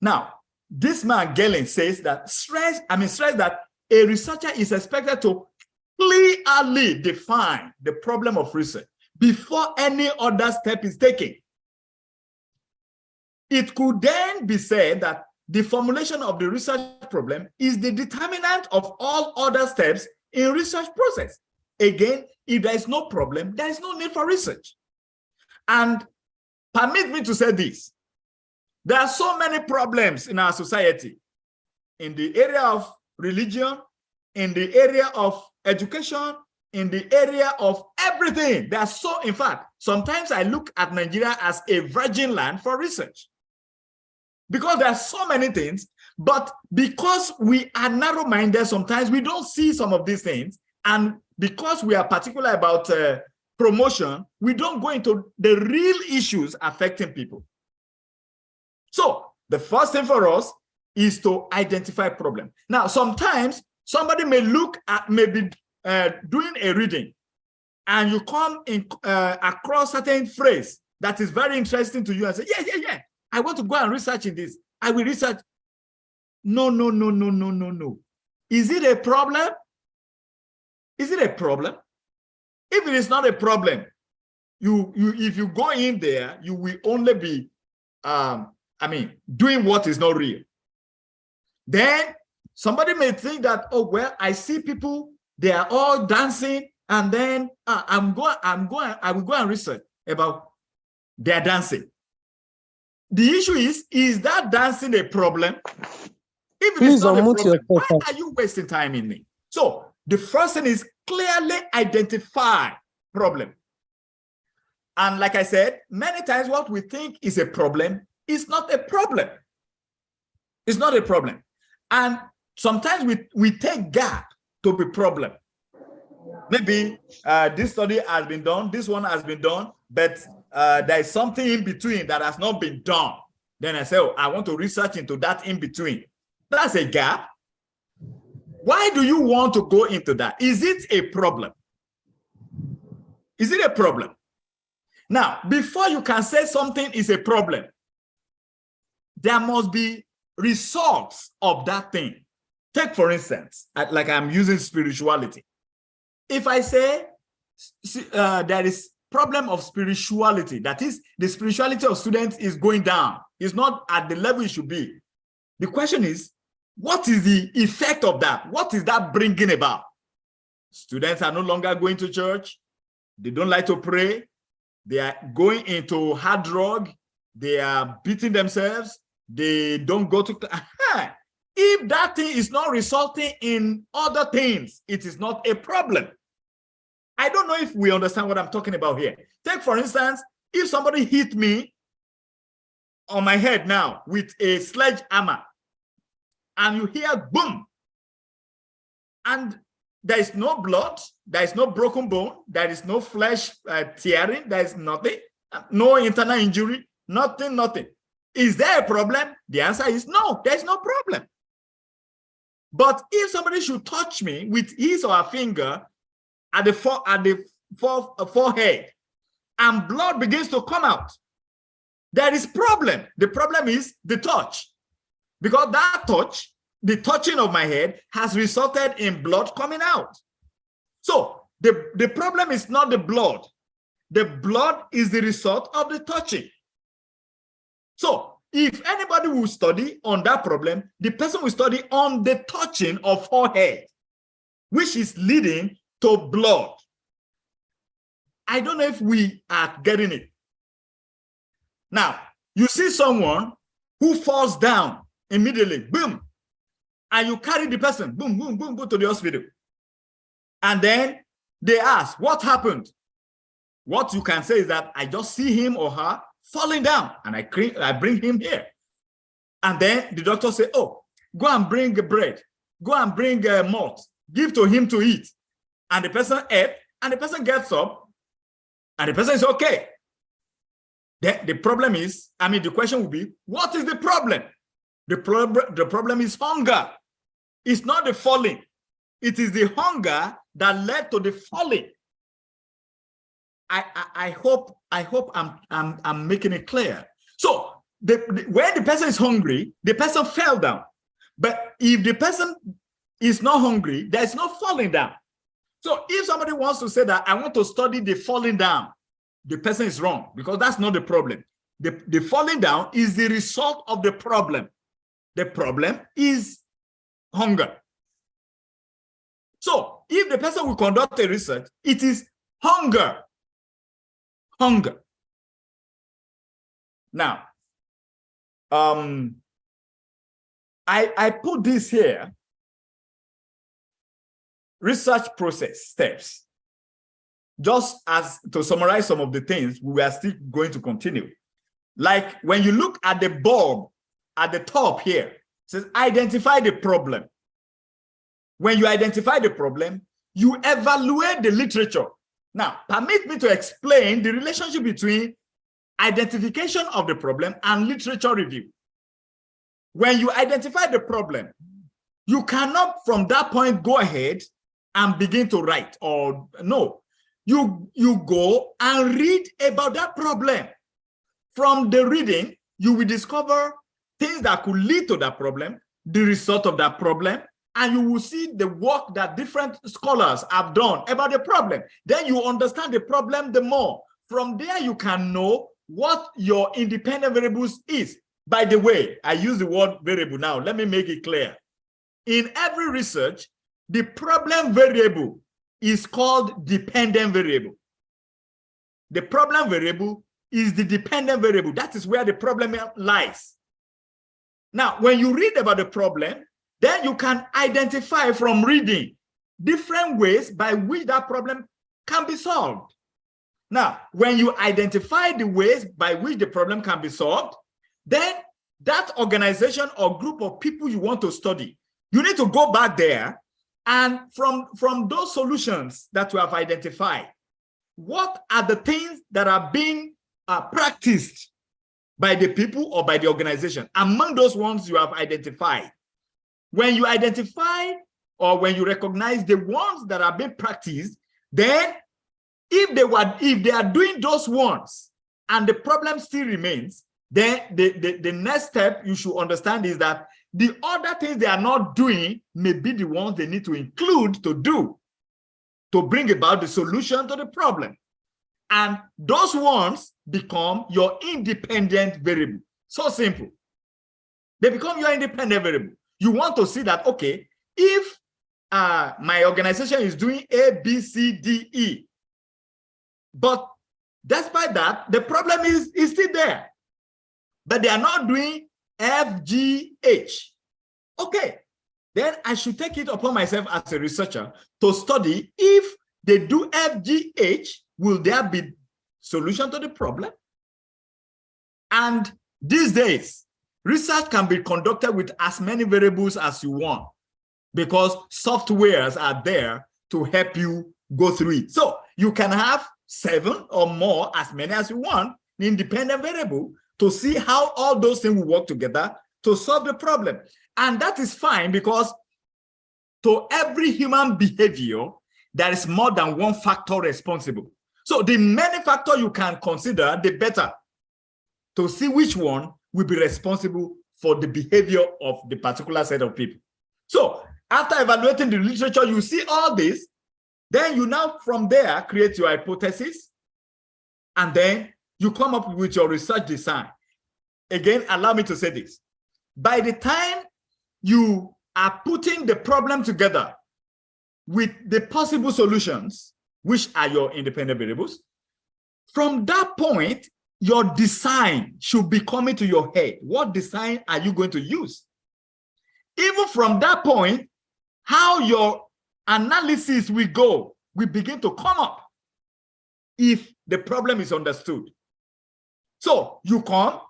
Now, this man, Galen, says that stress that a researcher is expected to clearly define the problem of research before any other step is taken. It could then be said that the formulation of the research problem is the determinant of all other steps in research process. Again, if there is no problem, there is no need for research. And permit me to say this. There are so many problems in our society, in the area of religion, in the area of education, in the area of everything. There are so, in fact, sometimes I look at Nigeria as a virgin land for research. Because there are so many things, but because we are narrow-minded, sometimes we don't see some of these things. And because we are particular about promotion, we don't go into the real issues affecting people. So the first thing for us is to identify problem. Now, sometimes somebody may look at, maybe doing a reading, and you come in across certain phrase that is very interesting to you and say, yeah, I want to go and research in this. I will research. No. Is it a problem? Is it a problem? If it is not a problem, if you go in there, you will only be, doing what is not real. Then somebody may think that, oh, well, I see people, they are all dancing, and then I will go and research about their dancing. The issue is that dancing a problem? If it is not a problem, why are you wasting time in me? So the first thing is clearly identify problem. And like I said, many times what we think is a problem is not a problem. It's not a problem. And sometimes we take gap to be problem. Maybe this study has been done, this one has been done, but there is something in between that has not been done. Then I say, oh, I want to research into that in between. That's a gap. Why do you want to go into that? Is it a problem? Is it a problem? Now, before you can say something is a problem, there must be results of that thing. Take, for instance, like I'm using spirituality. If I say there is problem of spirituality, that is, the spirituality of students is going down, it's not at the level it should be. The question is, what is the effect of that? What is that bringing about? Students are no longer going to church. They don't like to pray. They are going into hard drug. They are beating themselves. They don't go to... If that thing is not resulting in other things, it is not a problem. I don't know if we understand what I'm talking about here. Take, for instance, if somebody hit me on my head now with a sledgehammer, and you hear boom, and there is no blood, there is no broken bone, there is no flesh tearing, there is nothing, no internal injury, nothing. Is there a problem? The answer is no, there is no problem. But if somebody should touch me with his or her finger at the forehead, and blood begins to come out, there is problem. The problem is the touch. Because that touch, the touching of my head, has resulted in blood coming out. So the problem is not the blood. The blood is the result of the touching. So if anybody will study on that problem, the person will study on the touching of forehead, which is leading to blood. I don't know if we are getting it. Now, you see someone who falls down immediately, boom, and you carry the person, boom, to the hospital. And then they ask, what happened? What you can say is that I just see him or her falling down, and I bring him here. And then the doctor say, oh, go and bring bread, go and bring malt, give to him to eat. And the person ate, and the person gets up, and the person is okay. The problem is, the question will be, what is the problem? The problem is hunger. It's not the falling. It is the hunger that led to the falling. I hope I'm making it clear. So when the person is hungry, the person fell down. But if the person is not hungry, there's no falling down. So if somebody wants to say that I want to study the falling down, the person is wrong, because that's not the problem. The falling down is the result of the problem. The problem is hunger. So if the person will conduct a research, it is hunger. Hunger. Now, I put this here, research process steps. Just as to summarize some of the things, we are still going to continue. Like when you look at the bulb at the top here, it says identify the problem. When you identify the problem, you evaluate the literature. Now, permit me to explain the relationship between identification of the problem and literature review. When you identify the problem, you cannot from that point go ahead and begin to write, or no. You go and read about that problem. From the reading, you will discover things that could lead to that problem, the result of that problem, and you will see the work that different scholars have done about the problem. Then you understand the problem the more. From there, you can know what your independent variables is. By the way, I use the word variable now. Let me make it clear. In every research, the problem variable is called dependent variable. The problem variable is the dependent variable. That is where the problem lies. Now, when you read about the problem, then you can identify from reading different ways by which that problem can be solved. Now, when you identify the ways by which the problem can be solved, then that organization or group of people you want to study, you need to go back there, and from those solutions that you have identified, what are the things that are being practiced by the people or by the organization among those ones you have identified? When you identify or when you recognize the ones that are being practiced, then if they are doing those ones and the problem still remains, then the next step you should understand is that the other things they are not doing may be the ones they need to include to do to bring about the solution to the problem. And those ones become your independent variable. So simple. They become your independent variable. You want to see that, okay, if my organization is doing A, B, C, D, E, but despite that, the problem is still there, but they are not doing F, G, H. Okay, then I should take it upon myself as a researcher to study if they do F, G, H, will there be solution to the problem? And these days, research can be conducted with as many variables as you want because softwares are there to help you go through it. So you can have 7 or more, as many as you want, independent variable to see how all those things will work together to solve the problem. And that is fine because to every human behavior, there is more than one factor responsible. So the many factors you can consider, the better to see which one will be responsible for the behavior of the particular set of people. So after evaluating the literature, you see all this, then you now from there create your hypothesis, and then you come up with your research design. Again, allow me to say this. By the time you are putting the problem together with the possible solutions, which are your independent variables, from that point, your design should be coming to your head. What design are you going to use? Even from that point, how your analysis will go will begin to come up if the problem is understood. So you come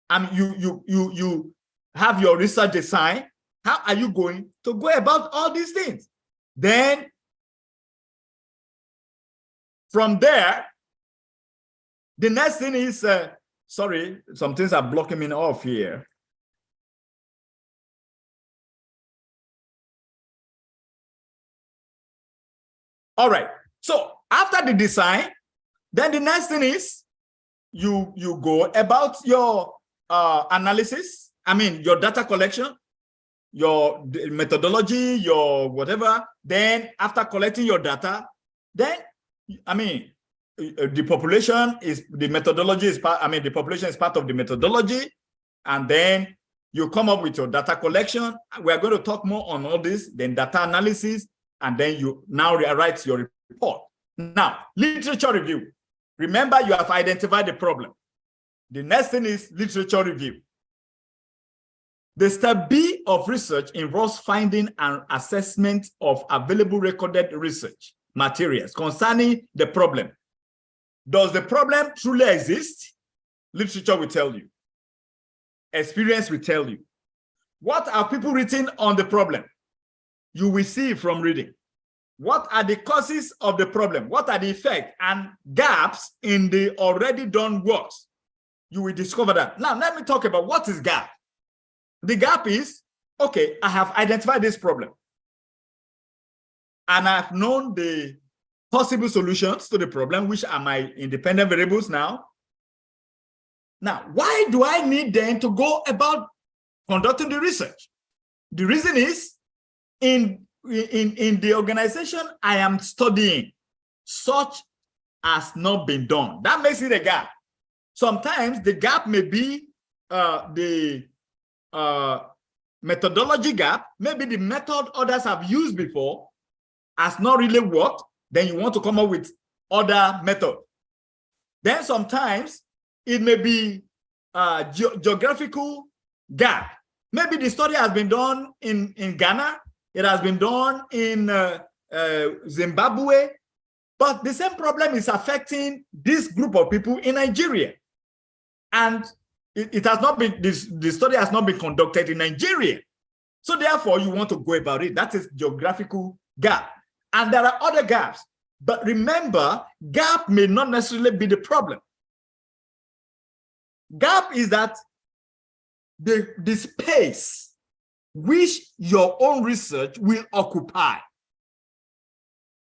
and you have your research design. How are you going to go about all these things? Then from there, the next thing is, sorry, some things are blocking me off here. All right, so after the design, then the next thing is you go about your analysis, your data collection, your methodology, your whatever. Then after collecting your data, then, I mean, the population is, the methodology is part, I mean, the population is part of the methodology, and then you come up with your data collection. We are going to talk more on all this, then data analysis, and then you now write your report. Now, literature review. Remember, you have identified the problem. The next thing is literature review. The step B of research involves finding and assessment of available recorded research materials concerning the problem. Does the problem truly exist? Literature will tell you. Experience will tell you. What are people written on the problem? You will see from reading. What are the causes of the problem? What are the effects and gaps in the already done works? You will discover that. Now, let me talk about what is gap. The gap is, okay, I have identified this problem, and I've known the possible solutions to the problem, which are my independent variables now. Now, why do I need then to go about conducting the research? The reason is, in the organization I am studying, such has not been done. That makes it a gap. Sometimes the gap may be the methodology gap. Maybe the method others have used before has not really worked. Then you want to come up with other method. Then sometimes it may be geographical gap. Maybe the study has been done in Ghana. It has been done in Zimbabwe. But the same problem is affecting this group of people in Nigeria. And it has not been, the study has not been conducted in Nigeria. So therefore, you want to go about it. That is geographical gap. And there are other gaps. But remember, gap may not necessarily be the problem. Gap is that the space which your own research will occupy,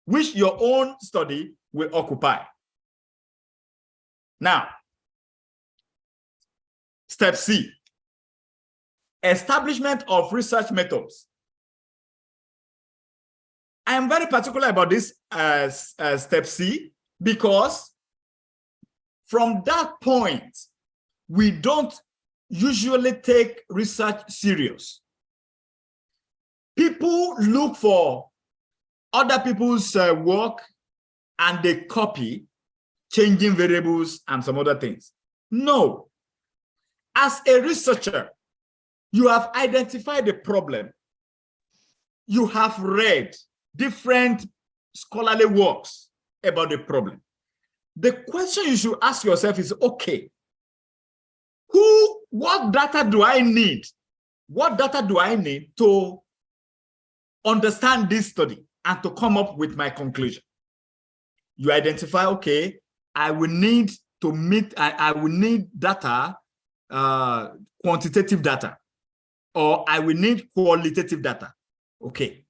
which your own study will occupy. Now, step C, establishment of research methods. I am very particular about this step C, because from that point, we don't usually take research serious. People look for other people's work and they copy, changing variables and some other things. No. As a researcher, you have identified the problem. You have read different scholarly works about the problem. The question you should ask yourself is, okay, what data do I need? What data do I need to understand this study and to come up with my conclusion? You identify, okay, I will need to meet, I will need data, quantitative data, or I will need qualitative data. Okay.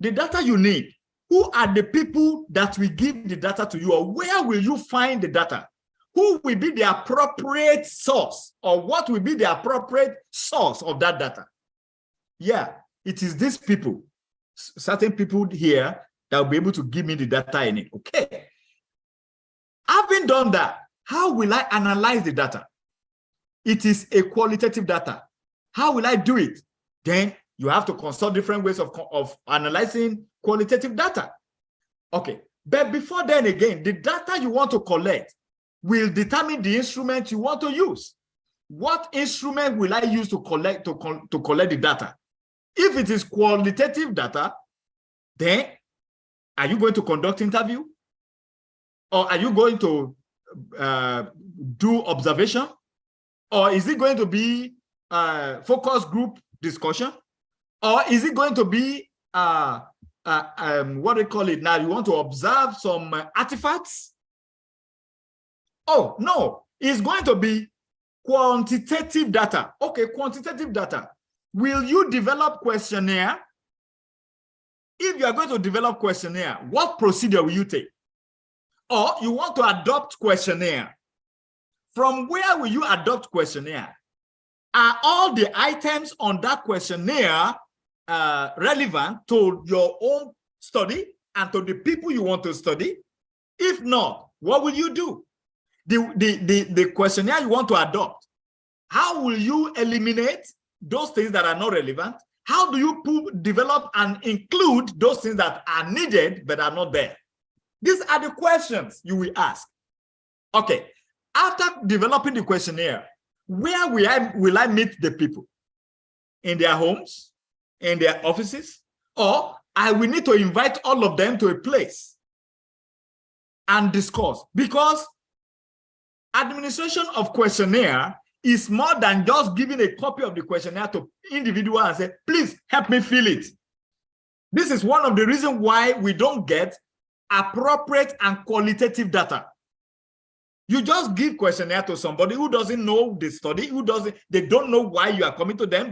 The data you need, who are the people that will give the data to you, or where will you find the data? Who will be the appropriate source, or what will be the appropriate source of that data? Yeah, it is these people, certain people here, that will be able to give me the data I need. Okay. Having done that, how will I analyze the data? It is a qualitative data. How will I do it? Then you have to consult different ways of analyzing qualitative data. Okay, but before then again, the data you want to collect will determine the instrument you want to use. What instrument will I use to collect the data? If it is qualitative data, then are you going to conduct interview? Or are you going to do observation? Or is it going to be focus group discussion? Or is it going to be, what do you call it now? You want to observe some artifacts? Oh, no, it's going to be quantitative data. Okay, quantitative data. Will you develop questionnaire? If you are going to develop questionnaire, what procedure will you take? Or you want to adopt questionnaire. From where will you adopt questionnaire? Are all the items on that questionnaire relevant to your own study and to the people you want to study? If not, what will you do? The questionnaire you want to adopt, how will you eliminate those things that are not relevant? How do you develop and include those things that are needed but are not there? These are the questions you will ask. Okay, after developing the questionnaire, where will I meet the people? In their homes, in their offices, or I will need to invite all of them to a place and discuss? Because administration of questionnaire is more than just giving a copy of the questionnaire to individual and say, please help me fill it. This is one of the reasons why we don't get appropriate and qualitative data. You just give questionnaire to somebody who doesn't know the study, they don't know why you are coming to them.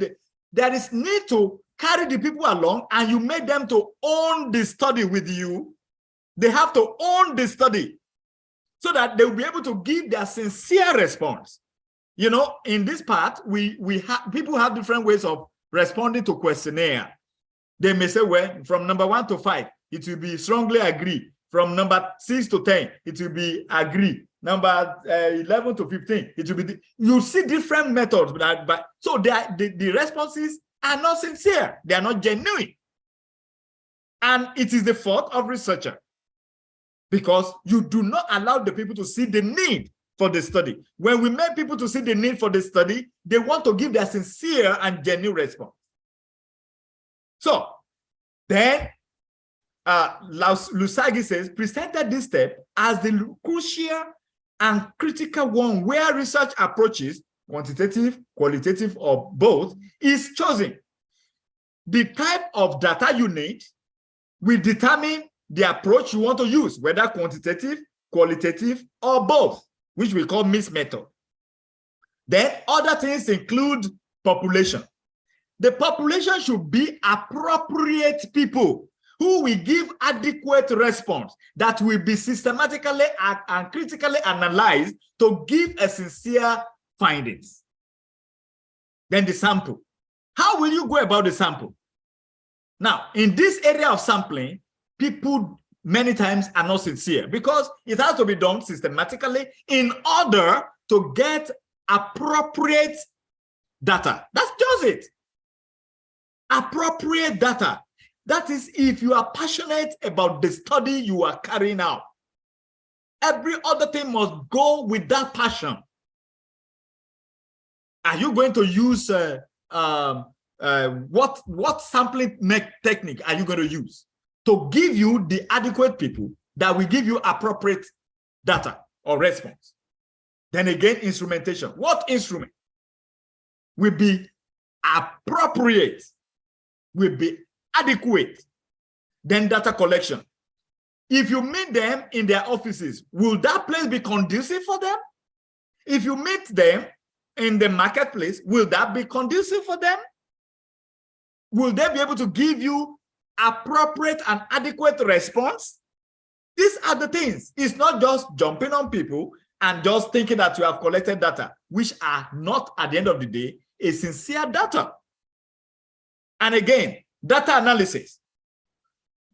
There is need to carry the people along, and you make them to own the study with you. They have to own the study so that they will be able to give their sincere response. You know, in this part, people have different ways of responding to questionnaire. They may say, well, from number 1 to 5, it will be strongly agree. From number 6 to 10, it will be agree. Number 11 to 15, it will be. You see different methods, but so the responses are not sincere. They are not genuine, and it is the fault of researcher, because you do not allow the people to see the need for the study. When we make people to see the need for the study, they want to give their sincere and genuine response. So then Lusagi says, presented this step as the crucial and critical one where research approaches, quantitative, qualitative, or both, is chosen. The type of data you need will determine the approach you want to use, whether quantitative, qualitative, or both, which we call mixed method. Then other things include population. The population should be appropriate people who will give adequate response that will be systematically and critically analyzed to give a sincere findings. Then the sample. How will you go about the sample? Now, in this area of sampling, people many times are not sincere because it has to be done systematically in order to get appropriate data. That's just it. Appropriate data. That is, if you are passionate about the study you are carrying out, every other thing must go with that passion. Are you going to use what sampling technique are you going to use to give you the adequate people that will give you appropriate data or response? Then again, instrumentation. What instrument will be appropriate, will be adequate? Then data collection. If you meet them in their offices, will that place be conducive for them? If you meet them in the marketplace, will that be conducive for them? Will they be able to give you appropriate and adequate response? These are the things. It's not just jumping on people and just thinking that you have collected data, which are not, at the end of the day, a sincere data. And again, data analysis.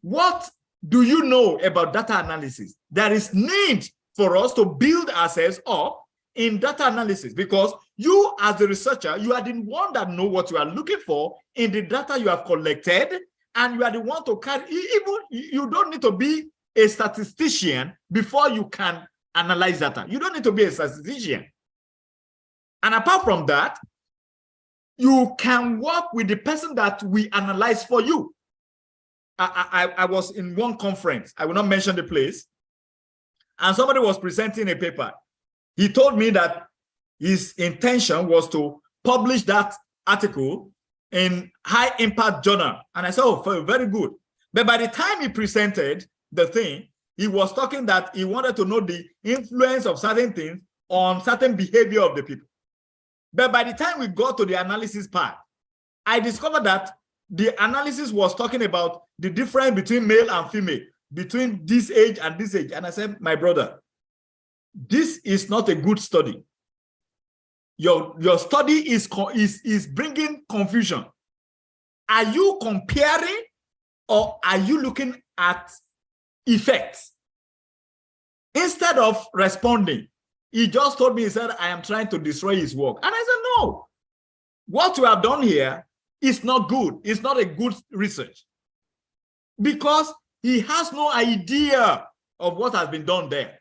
What do you know about data analysis? There is need for us to build ourselves up in data analysis, because you as a researcher, you are the one that know what you are looking for in the data you have collected, and you are the one to carry. Even you don't need to be a statistician before you can analyze data. You don't need to be a statistician. And apart from that, you can work with the person that we analyze for you. I was in one conference, I will not mention the place, and somebody was presenting a paper. He told me that his intention was to publish that article in high impact journal. And I said, oh, very good. But by the time he presented the thing, he was talking that he wanted to know the influence of certain things on certain behavior of the people. But by the time we got to the analysis part, I discovered that the analysis was talking about the difference between male and female, between this age and this age. And I said, my brother, this is not a good study. Your study is bringing confusion. Are you comparing, or are you looking at effects. Instead of responding, he just told me, he said, I am trying to destroy his work. And I said, no, what you have done here is not good. It's not a good research, because he has no idea of what has been done there.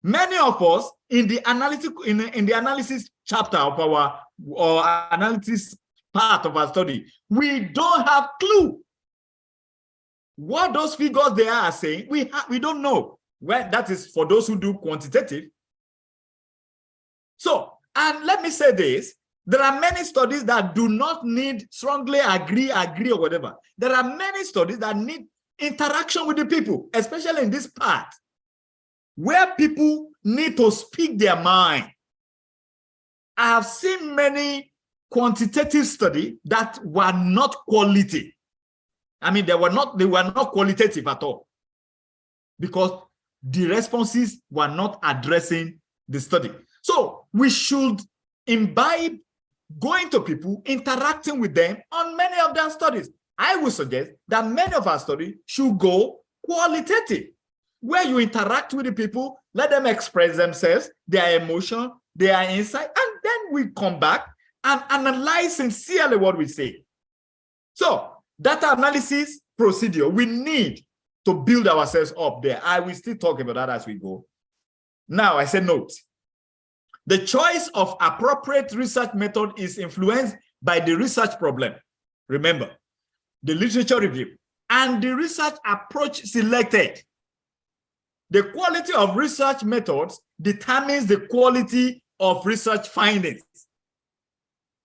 Many of us in the analysis chapter of our analysis part of our study, we don't have clue what those figures they are saying. We don't know. Well, that is for those who do quantitative. So, and let me say this, there are many studies that do not need strongly agree or whatever. There are many studies that need interaction with the people, especially in this part, where people need to speak their mind. I have seen many quantitative studies that were not quality. I mean, they were not qualitative at all, because the responses were not addressing the study. So we should imbibe going to people, interacting with them on many of their studies. I would suggest that many of our studies should go qualitative, where you interact with the people, let them express themselves, their emotion, their insight, and then we come back and analyze sincerely what we say. So data analysis procedure, we need to build ourselves up there. I will still talk about that as we go. Now, I say note. The choice of appropriate research method is influenced by the research problem. Remember, the literature review and the research approach selected. The quality of research methods determines the quality of research findings.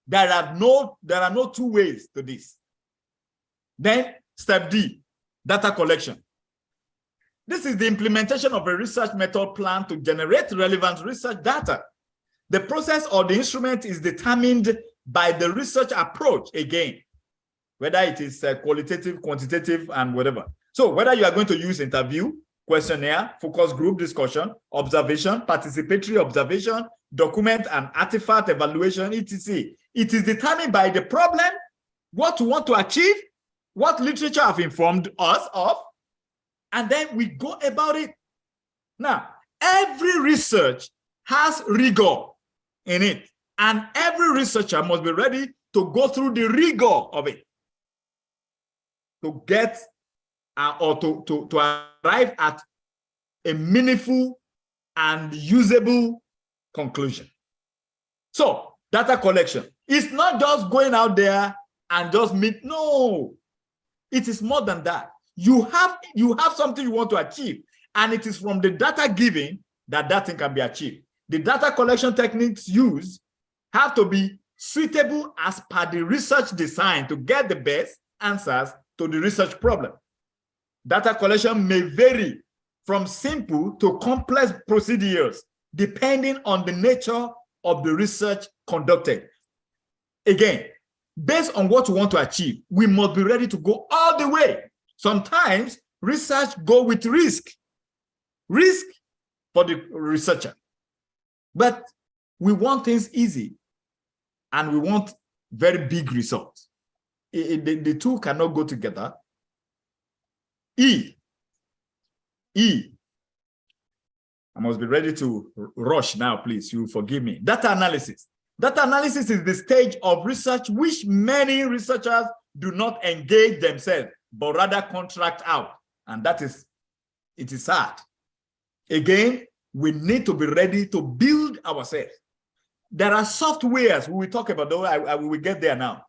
There are no two ways to this. Then step D, data collection. This is the implementation of a research method plan to generate relevant research data. The process or the instrument is determined by the research approach, again, whether it is qualitative, quantitative, and whatever. So whether you are going to use interview, questionnaire, focus group discussion, observation, participatory observation, document and artifact evaluation, etc. It is determined by the problem, what we want to achieve, what literature have informed us of, and then we go about it. Now, every research has rigor in it, and every researcher must be ready to go through the rigor of it to get or to arrive at a meaningful and usable conclusion. So data collection is not just going out there and just meet. No, it is more than that. You have something you want to achieve, and it is from the data giving that that thing can be achieved. The data collection techniques used have to be suitable as per the research design to get the best answers to the research problem. Data collection may vary from simple to complex procedures depending on the nature of the research conducted. Again, based on what we want to achieve, we must be ready to go all the way. Sometimes research go with risk for the researcher. But we want things easy and we want very big results. The two cannot go together. I must be ready to rush now, please. You forgive me. Data analysis. Data analysis is the stage of research which many researchers do not engage themselves, but rather contract out. And it is sad. Again, we need to be ready to build ourselves. There are softwares we will talk about, though I will get there now.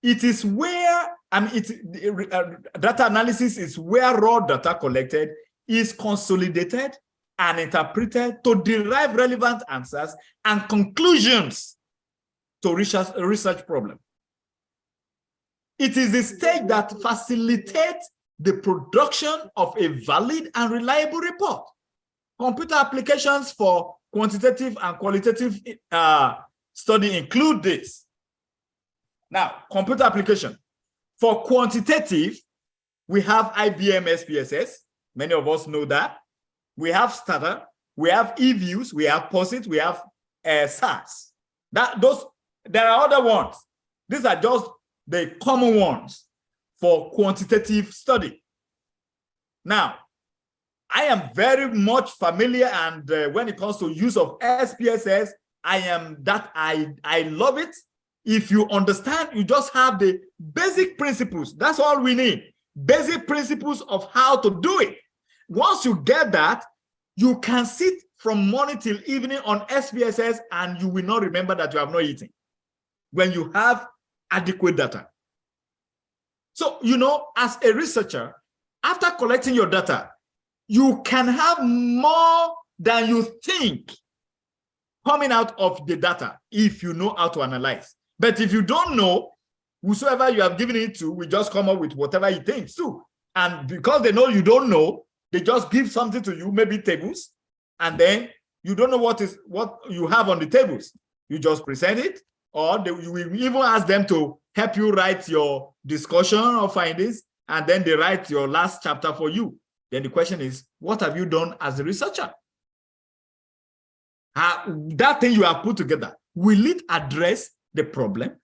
It is where, data analysis is where raw data collected is consolidated and interpreted to derive relevant answers and conclusions to research problem. It is the stage that facilitates the production of a valid and reliable report. Computer applications for quantitative and qualitative study include this. Now, computer application. For quantitative, we have IBM SPSS. Many of us know that. We have Stata, we have eViews, we have POSIT, we have SAS. There are other ones. These are just the common ones for quantitative study. Now, I am very much familiar, and when it comes to use of SPSS, I love it. If you understand, you just have the basic principles. That's all we need. Basic principles of how to do it. Once you get that, you can sit from morning till evening on SPSS and you will not remember that you have not eaten when you have adequate data. So, you know, as a researcher, after collecting your data, you can have more than you think coming out of the data if you know how to analyze. But if you don't know, whosoever you have given it to will just come up with whatever he thinks too. And because they know you don't know, they just give something to you, maybe tables, and then you don't know what you have on the tables. You just present it, or you will even ask them to help you write your discussion or findings, and then they write your last chapter for you. Then the question is, what have you done as a researcher? That thing you have put together, will it address the problem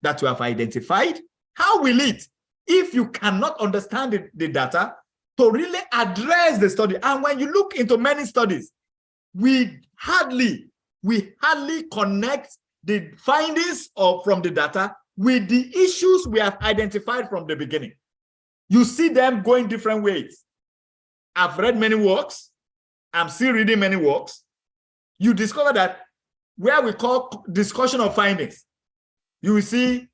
that you have identified? How will it, if you cannot understand the data, to really address the study? And when you look into many studies, we hardly connect the findings from the data with the issues we have identified from the beginning. You see them going different ways. I've read many works. I'm still reading many works. You discover that where we call discussion of findings, you will see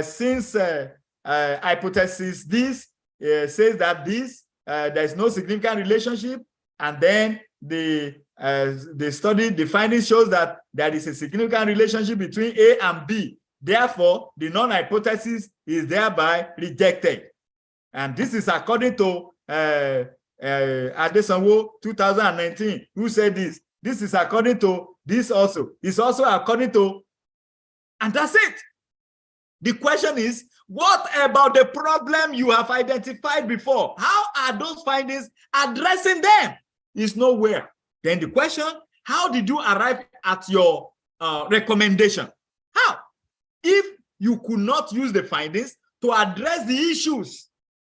since hypothesis this says that this there's no significant relationship, and then the study, the findings shows that there is a significant relationship between A and B. Therefore, the non-hypothesis is thereby rejected. And this is according to Adesanwo 2019, who said this. This is according to this also. It's also according to, and that's it. The question is, what about the problem you have identified before? How are those findings addressing them? It's nowhere. Then the question, how did you arrive at your recommendation? How? If you could not use the findings to address the issues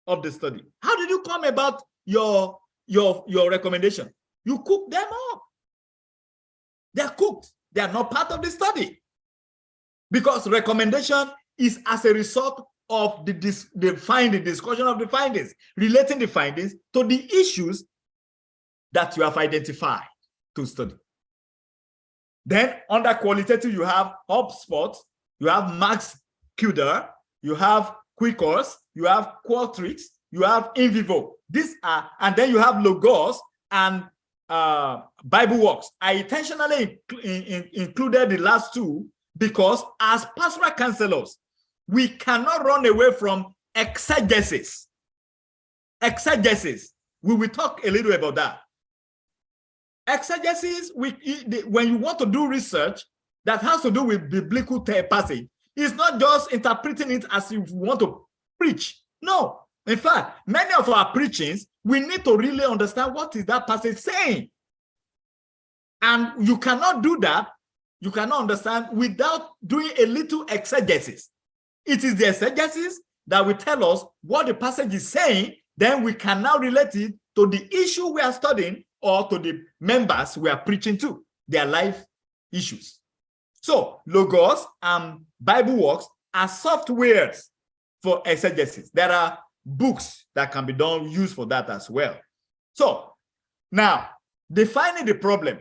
of the study, how did you come about your recommendation? You cook them up. They're cooked. They are not part of the study. Because recommendation is as a result of the discussion of the findings, relating the findings to the issues that you have identified to study. Then under qualitative, you have HubSpot, you have NAPCOUN, you have Quickcourse, you have Qualtrics, you have In Vivo. These are, and then you have Logos and BibleWorks. I intentionally included the last two because as pastoral counselors, we cannot run away from exegesis. Exegesis. We will talk a little about that. Exegesis, when you want to do research that has to do with biblical passage, it's not just interpreting it as if you want to preach. No. In fact, many of our preachings, we need to really understand what is that passage saying. And you cannot do that, you cannot understand without doing a little exegesis. It is the exegesis that will tell us what the passage is saying, then we can now relate it to the issue we are studying or to the members we are preaching to, their life issues. So Logos and BibleWorks are softwares for exegesis. There are books that can be used for that as well. So now defining the problem,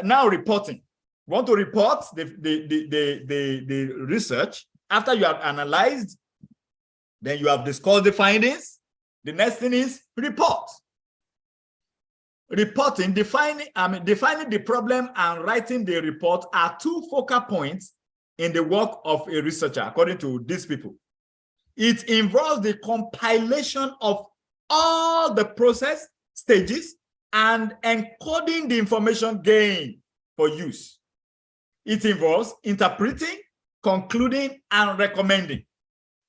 now reporting. You want to report the research after you have analyzed, then you have discussed the findings. The next thing is report. Reporting, defining the problem and writing the report are two focal points in the work of a researcher, according to these people. It involves the compilation of all the process stages and encoding the information gained for use. It involves interpreting, concluding, and recommending.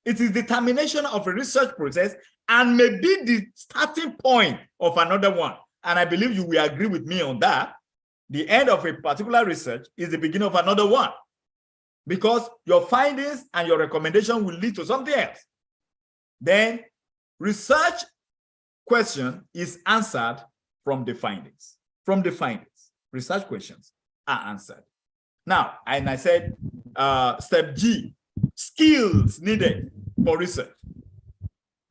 It is the termination of a research process and may be the starting point of another one. And I believe you will agree with me on that. The end of a particular research is the beginning of another one, because your findings and your recommendation will lead to something else. Then research question is answered from the findings. From the findings, research questions are answered. Now, and I said, step G, skills needed for research.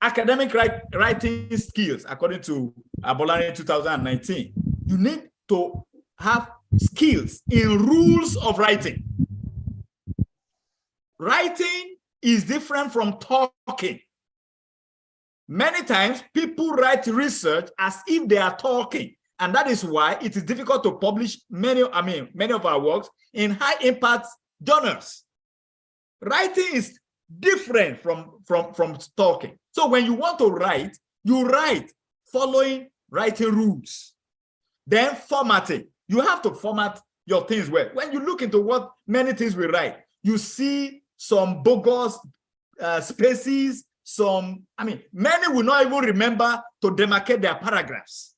Academic writing skills, according to Abolani 2019, you need to have skills in rules of writing. Writing is different from talking. Many times people write research as if they are talking, and that is why it is difficult to publish many of our works in high impact journals. Writing is different from talking. So when you want to write, you write following writing rules. Then formatting. You have to format your things well. When you look into what many things we write, you see some bogus spaces, many will not even remember to demarcate their paragraphs.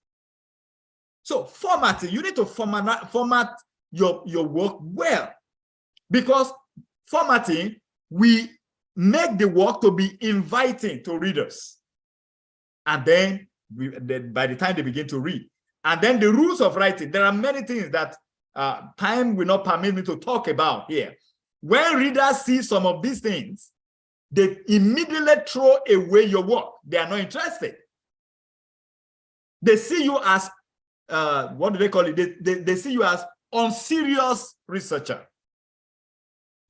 So formatting, you need to format your work well, because formatting, we make the work to be inviting to readers. And then by the time they begin to read, and then the rules of writing, there are many things that time will not permit me to talk about here. When readers see some of these things, they immediately throw away your work. They are not interested. They see you as, what do they call it? They see you as unserious researcher.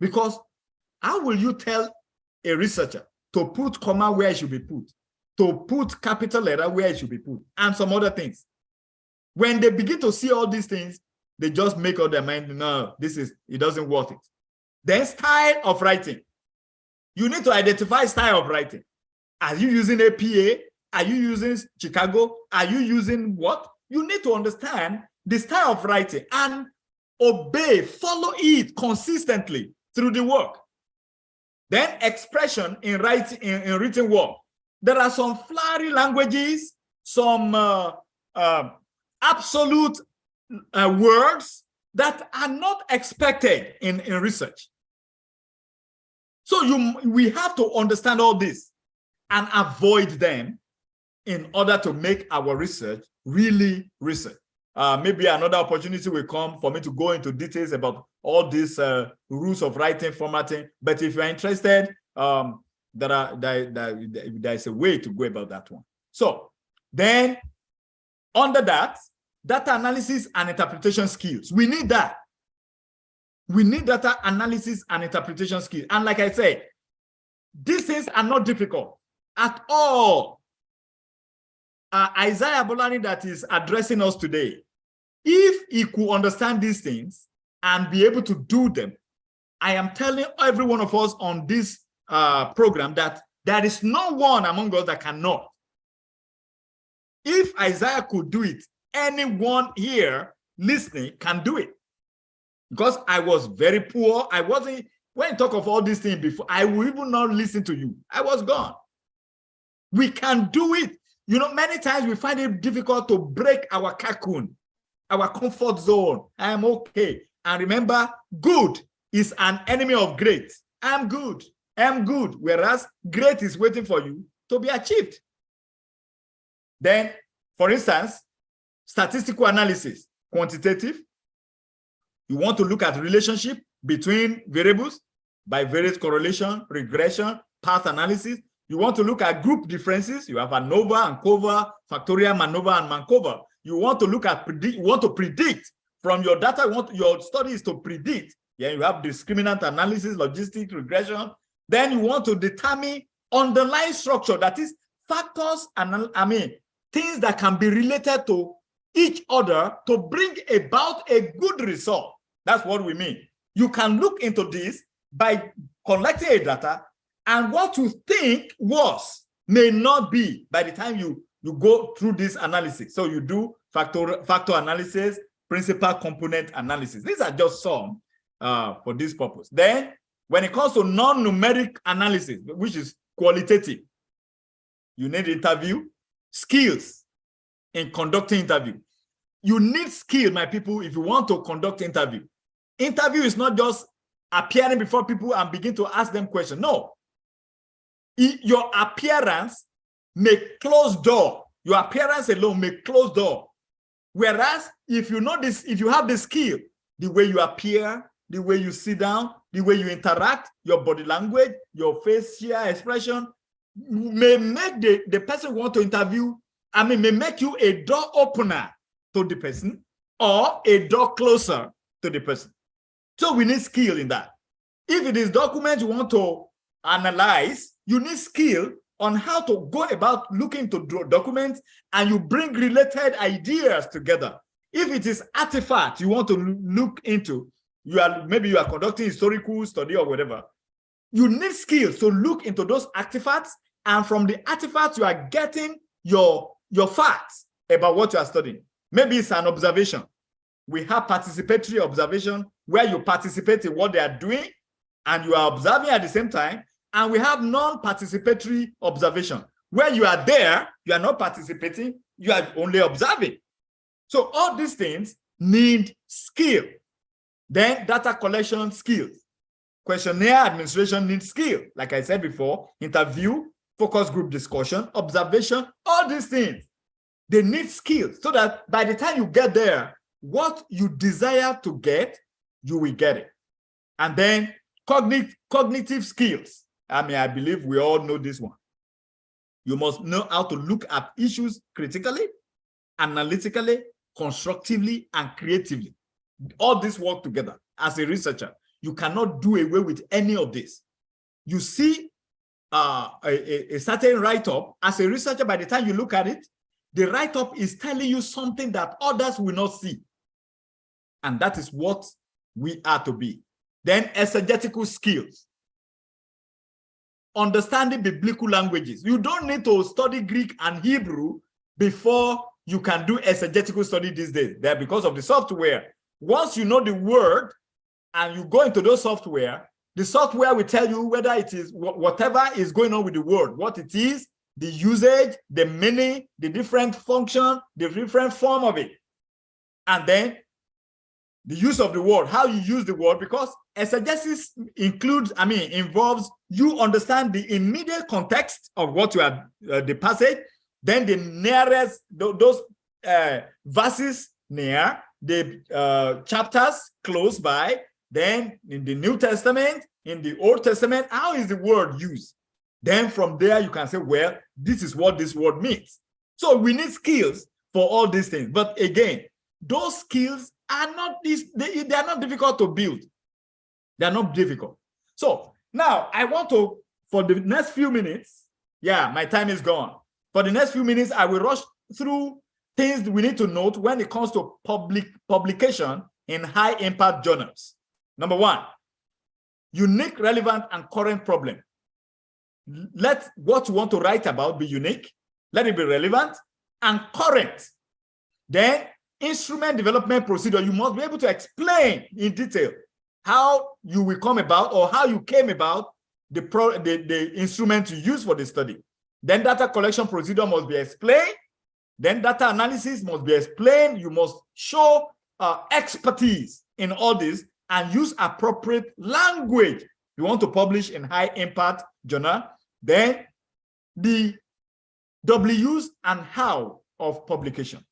Because how will you tell a researcher to put comma where it should be put, to put capital letter where it should be put, and some other things? When they begin to see all these things, they just make up their mind, no, it doesn't worth it. Then style of writing. You need to identify style of writing. Are you using APA? Are you using Chicago? Are you using what? You need to understand the style of writing and obey, follow it consistently through the work. Then expression in writing, in written work. There are some flowery languages, some absolute words that are not expected in research. So we have to understand all this and avoid them in order to make our research really research. Maybe another opportunity will come for me to go into details about all these rules of writing, formatting. But if you're interested, there's a way to go about that one. So then under that, data analysis and interpretation skills. We need that. We need data analysis and interpretation skills. And like I said, these things are not difficult at all. Isaiah Bolani that is addressing us today, if he could understand these things and be able to do them, I am telling every one of us on this program that there is no one among us that cannot. If Isaiah could do it, anyone here listening can do it. Because I was very poor. I wasn't, when you talk of all these things before, I will even not listen to you. I was gone. We can do it. You know, many times we find it difficult to break our cocoon, our comfort zone. I am okay. And remember, good is an enemy of great. I'm good. I'm good. Whereas great is waiting for you to be achieved. Then, for instance, statistical analysis, quantitative. You want to look at relationship between variables by various correlation, regression, path analysis. You want to look at group differences. You have ANOVA, ANCOVA, factorial MANOVA, and MANCOVA. You want to look at predict. You want to predict from your data. Your study is to predict. Yeah, you have discriminant analysis, logistic regression. Then you want to determine underlying structure. That is factors and things that can be related to each other to bring about a good result. That's what we mean. You can look into this by collecting a data, and what you think was may not be by the time you go through this analysis. So you do factor analysis, principal component analysis. These are just some for this purpose. Then when it comes to non-numeric analysis, which is qualitative, you need interview skills in conducting interview. You need skill, my people, if you want to conduct interview. Interview is not just appearing before people and begin to ask them questions. No. Your appearance may close door Your appearance alone may close door. Whereas if you know this, if you have the skill, the way you appear, the way you sit down, the way you interact, your body language, your facial expression may make the person who want to interview, may make you a door opener to the person or a door closer to the person. So we need skill in that. If it is documents you want to analyze, you need skill on how to go about looking to documents, and you bring related ideas together. If it is artifacts you want to look into, maybe you are conducting historical study or whatever, you need skills to look into those artifacts, and from the artifacts you are getting your facts about what you are studying. Maybe it's an observation. We have participatory observation where you participate in what they are doing and you are observing at the same time. And we have non-participatory observation where you are there, you are not participating, you are only observing. So all these things need skill. Then data collection skills. Questionnaire administration needs skill. Like I said before, interview, focus group discussion, observation, all these things, they need skills so that by the time you get there, what you desire to get, you will get it. And then cognitive skills. I believe we all know this one. You must know how to look at issues critically, analytically, constructively, and creatively. All this work together. As a researcher, you cannot do away with any of this. You see a certain write-up, as a researcher, by the time you look at it, the write-up is telling you something that others will not see. And that is what we are to be. Then exegetical skills. Understanding biblical languages. You don't need to study Greek and Hebrew before you can do exegetical study these days. They're because of the software. Once you know the word and you go into those software, the software will tell you whether it is whatever is going on with the word, what it is, the usage, the meaning, the different function, the different form of it. And then the use of the word, how you use the word, because exegesis involves you understand the immediate context of what you are, the passage, then the nearest, those verses near, the chapters close by, then in the New Testament, in the Old Testament, how is the word used? Then from there, you can say, well, this is what this word means. So we need skills for all these things. But again, those skills are not they are not difficult to build. They are not difficult. So now I want to, for the next few minutes, my time is gone. For the next few minutes, I will rush through things we need to note when it comes to publication in high impact journals. Number one, unique, relevant, and current problem. Let what you want to write about be unique, let it be relevant and current. Then instrument development procedure, you must be able to explain in detail how you will come about or how you came about the instrument you use for the study. Then data collection procedure must be explained. Then data analysis must be explained. You must show expertise in all this and use appropriate language. You want to publish in high impact journal. Then the W's and how of publication.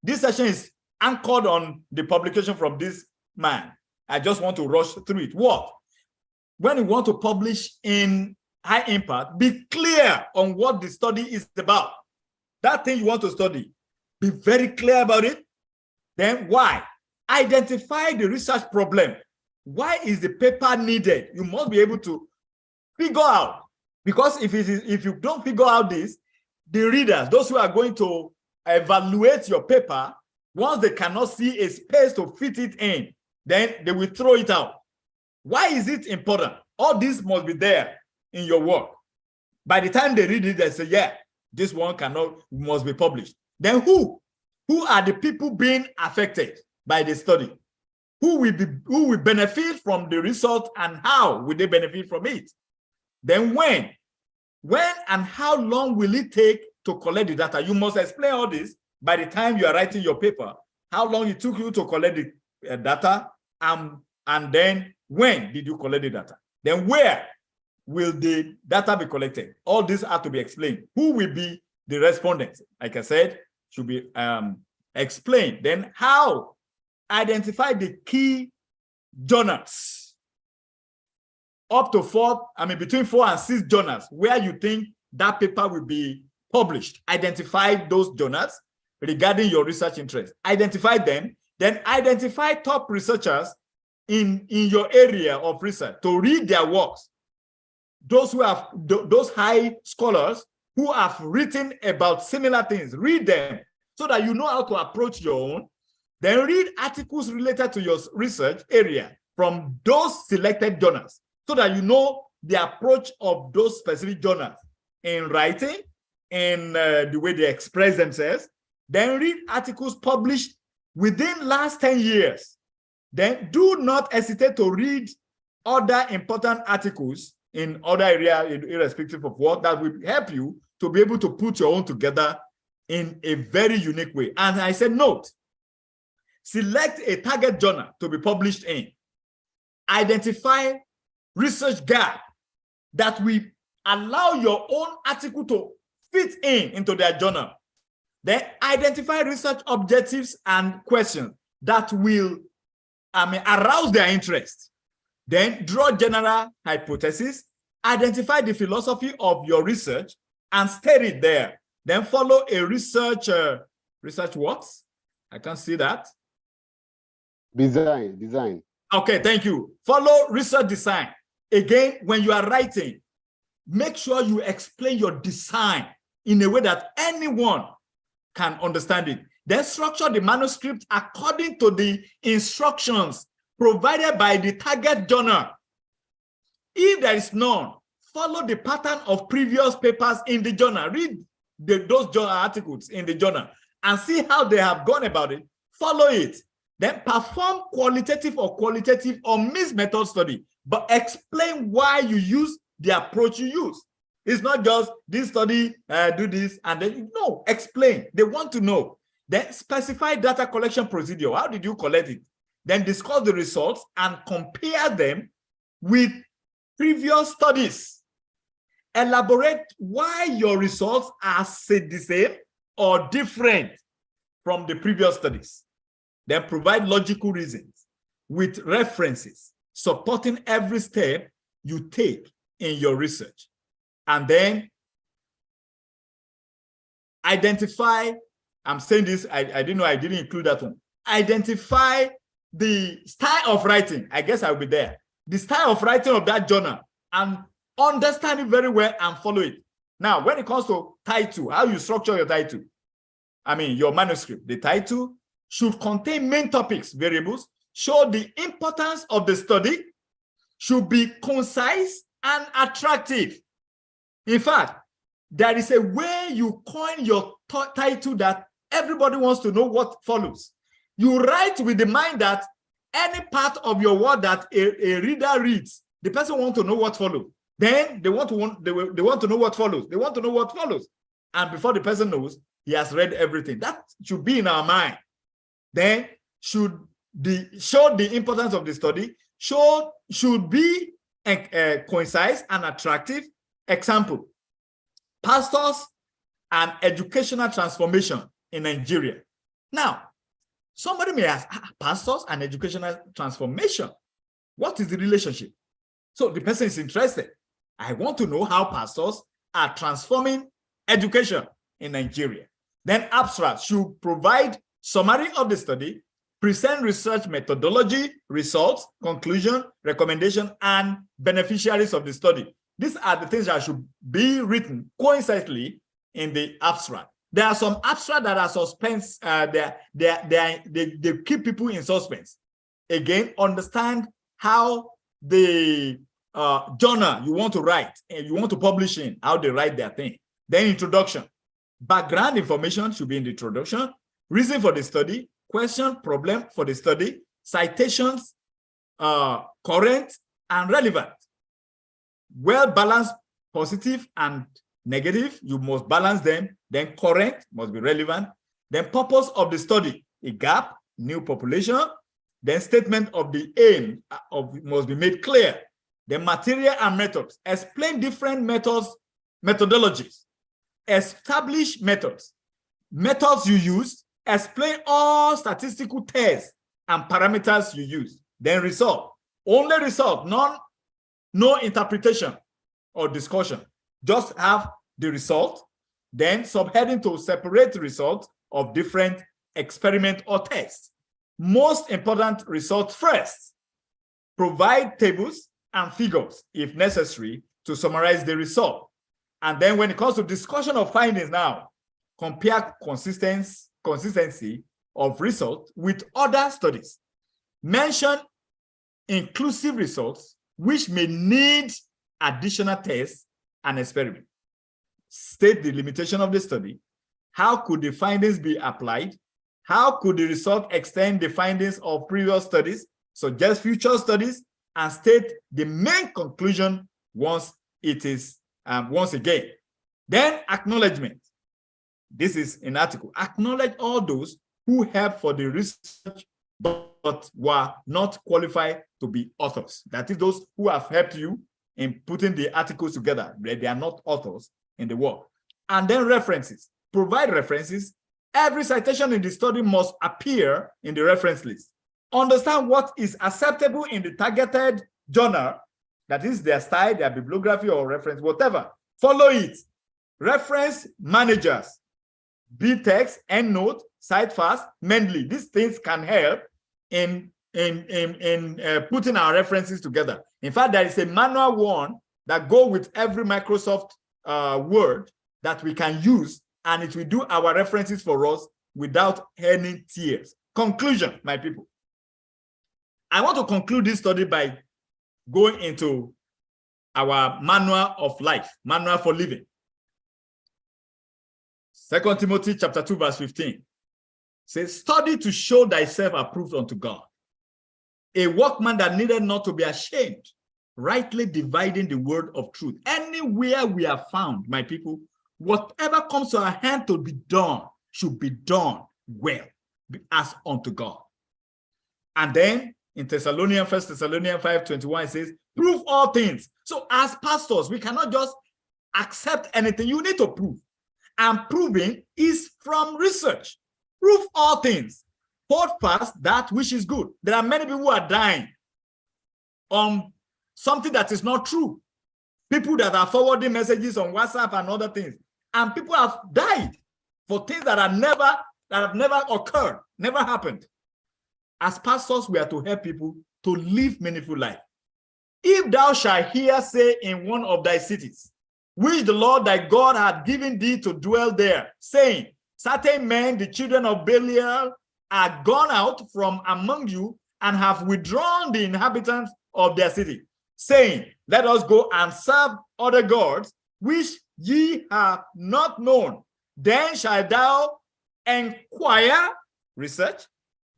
This session is anchored on the publication from this man. I just want to rush through it. What? When you want to publish in high impact, be clear on what the study is about. That thing you want to study, be very clear about it. Then why? Identify the research problem. Why is the paper needed? You must be able to figure out. Because if you don't figure out this, the readers, those who are going to evaluate your paper, once they cannot see a space to fit it in, then they will throw it out. Why is it important? All this must be there in your work. By the time they read it, they say, yeah, this one must be published. Then who are the people being affected by the study? Who will benefit from the result and how will they benefit from it? Then when and how long will it take to collect the data? You must explain all this by the time you are writing your paper, how long it took you to collect the data, and then when did you collect the data? Then where will the data be collected? All this have to be explained. Who will be the respondents, like I said, should be explained. Then how? Identify the key journals. Up to between 4 and 6 journals where you think that paper will be published. Identify those journals regarding your research interest. Identify them, then identify top researchers in your area of research to read their works. Those who have those high scholars who have written about similar things, read them so that you know how to approach your own. Then read articles related to your research area from those selected journals so that you know the approach of those specific journals in writing, in the way they express themselves. Then read articles published within last 10 years. Then do not hesitate to read other important articles in other areas, irrespective of what, that will help you to be able to put your own together in a very unique way. And I said, note, select a target journal to be published in. Identify research gap that will allow your own article to fit into their journal. Then identify research objectives and questions that will arouse their interest. Then draw general hypotheses, identify the philosophy of your research and state it there. Then follow a research what? I can't see that. Design. Okay, thank you. Follow research design. Again, when you are writing, make sure you explain your design in a way that anyone can understand it. Then structure the manuscript according to the instructions provided by the target journal. If there is none, follow the pattern of previous papers in the journal. Read those journal articles in the journal and see how they have gone about it. Follow it. Then perform qualitative or mixed method study, but explain why you use the approach you use. It's not just this study, do this, and then, no, explain. They want to know. Then specify data collection procedure. How did you collect it? Then discuss the results and compare them with previous studies. Elaborate why your results are the same or different from the previous studies. Then provide logical reasons with references supporting every step you take in your research. And then identify, I'm saying this, I didn't know I didn't include that one. Identify the style of writing. I guess I'll be there. The style of writing of that journal and understand it very well and follow it. Now, when it comes to title, how you structure your title, your manuscript, the title should contain main topics, variables, show the importance of the study, should be concise and attractive. In fact, there is a way you coin your title that everybody wants to know what follows. You write with the mind that any part of your word that a reader reads, the person wants to know what follows. Then they want to know what follows. They want to know what follows. And before the person knows, he has read everything. That should be in our mind. Then show the importance of the study, should be concise and attractive. Example, pastors and educational transformation in Nigeria. Now, somebody may ask, pastors and educational transformation, what is the relationship? So the person is interested. I want to know how pastors are transforming education in Nigeria. Then abstract should provide summary of the study, present research methodology, results, conclusion, recommendation, and beneficiaries of the study. These are the things that should be written coincidentally in the abstract. There are some abstract that are suspense. They keep people in suspense. Again, understand how the journal you want to write and you want to publish in, how they write their thing. Then introduction. Background information should be in the introduction. Reason for the study, question, problem for the study, citations, current and relevant. Well-balanced, positive and negative, you must balance them. Then current must be relevant. Then purpose of the study, a gap, new population. Then statement of the aim must be made clear. Then material and methods, explain different methods, methodologies. establish methods you use, explain all statistical tests and parameters you use, then result. Only result, no interpretation or discussion. Just have the result, then subheading to separate results of different experiment or tests. Most important result first. Provide tables and figures, if necessary, to summarize the result. And then when it comes to discussion of findings now, compare consistency of results with other studies. Mention inclusive results which may need additional tests and experiments. State the limitation of the study. How could the findings be applied? How could the result extend the findings of previous studies, suggest future studies, and state the main conclusion once it is, once again. Then acknowledgement. This is an article. Acknowledge all those who helped for the research but were not qualified to be authors. That is, those who have helped you in putting the articles together. They are not authors in the work. And then references. Provide references. Every citation in the study must appear in the reference list. Understand what is acceptable in the targeted journal, that is their style, their bibliography or reference, whatever. Follow it. Reference managers, B-text, EndNote, CiteFast, Mendeley. These things can help in putting our references together. In fact, there is a manual one that goes with every Microsoft Word that we can use, and it will do our references for us without any tears. Conclusion, my people. I want to conclude this study by going into our manual of life, manual for living. 2 Timothy chapter 2, verse 15 says, study to show thyself approved unto God, a workman that needed not to be ashamed, rightly dividing the word of truth. Anywhere we are found, my people, whatever comes to our hand to be done should be done well, as unto God. And then in 1 Thessalonians 5:21, it says, prove all things. So as pastors, we cannot just accept anything. You need to prove. And proving is from research. Prove all things. Hold fast that which is good. There are many people who are dying on something that is not true. People that are forwarding messages on WhatsApp and other things. And people have died for things that have never occurred, never happened. As pastors, we are to help people to live meaningful life. If thou shalt hear say in one of thy cities, which the Lord thy God hath given thee to dwell there, saying, certain men, the children of Belial, are gone out from among you and have withdrawn the inhabitants of their city, saying, let us go and serve other gods, which ye have not known. Then shalt thou inquire, research,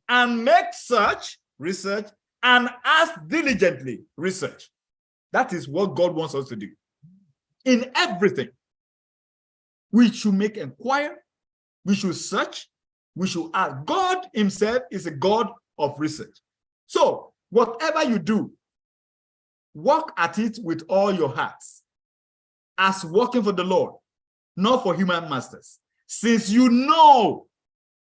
and make search, research, and ask diligently, research. That is what God wants us to do. In everything, we should make inquiry, we should search, we should ask. God himself is a God of research. So whatever you do, work at it with all your hearts, as working for the Lord, not for human masters, since you know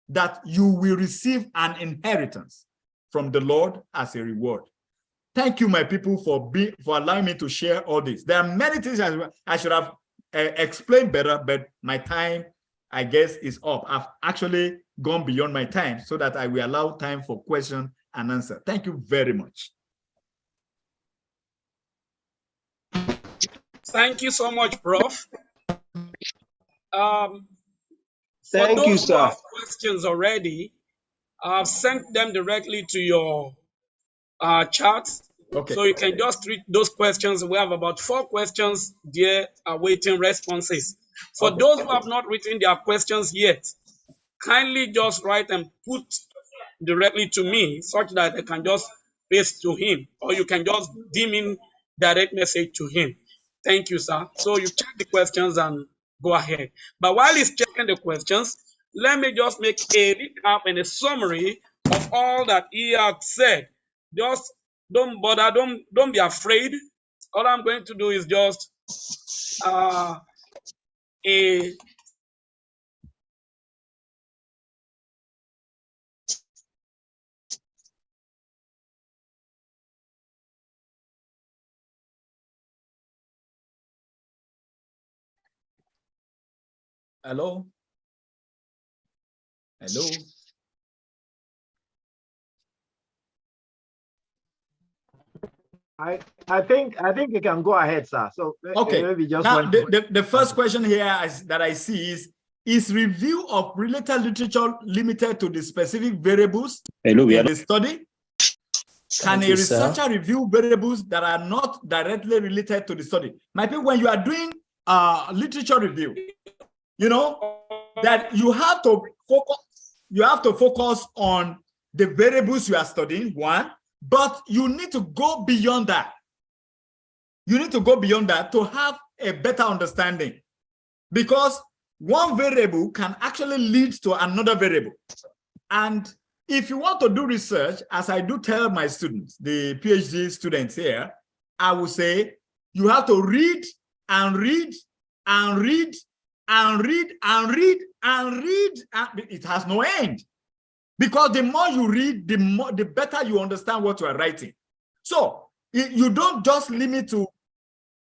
that you will receive an inheritance from the Lord as a reward. Thank you, my people, for allowing me to share all this. There are many things I should have explained better, but my time, I guess, is up. I've actually gone beyond my time so that I will allow time for question and answer. Thank you very much. Thank you so much, Prof. Thank you, sir. Who have questions already, I've sent them directly to your chat. Okay. So you can just read those questions. We have about 4 questions there awaiting responses. For those who have not written their questions yet, kindly just write and put directly to me such that I can just paste to him, or you can just dim in direct message to him. Thank you, sir. So you check the questions and go ahead. But while he's checking the questions, let me just make a recap and a summary of all that he had said. Just don't bother, don't be afraid. All I'm going to do is just a Hello? Hello? I think you can go ahead, sir. So okay, maybe just now the first question here that I see is review of related literature limited to the specific variables in the study? Can a researcher review variables that are not directly related to the study? My people, when you are doing literature review, you know that you have to focus on the variables you are studying, one, but you need to go beyond that. You need to go beyond that to have a better understanding, because one variable can actually lead to another variable. And if you want to do research, as I do tell my students, the PhD students here, I will say you have to read and read and read and read and read and read. It has no end. Because the more you read, the better you understand what you are writing. So you don't just limit to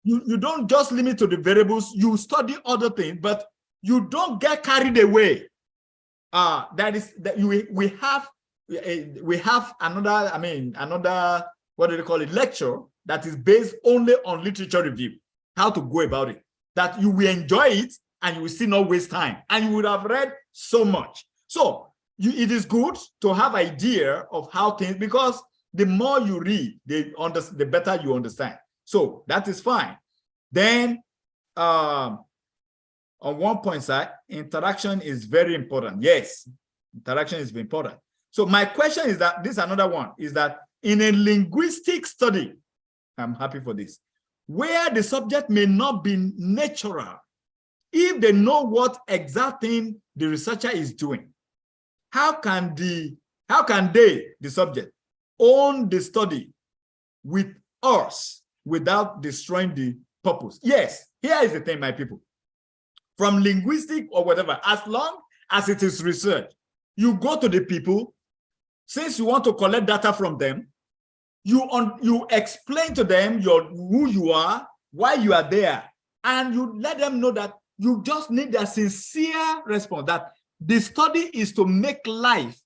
the variables. You study other things, but you don't get carried away. We have another what do they call it, lecture that is based only on literature review, how to go about it, that you will enjoy it and you will still not waste time, and you would have read so much. So it is good to have idea of how things, because the more you read, the better you understand. So that is fine. Then on one point side, interaction is very important. Yes, interaction is very important. So my question is that, this is another one, is that in a linguistic study, I'm happy for this, where the subject may not be natural, if they know what exact thing the researcher is doing, how can they, the subject, own the study with us without destroying the purpose? Yes, here is the thing, my people. From linguistic or whatever, as long as it is research, you go to the people, since you want to collect data from them, you explain to them who you are, why you are there, and you let them know that you just need a sincere response, that the study is to make life,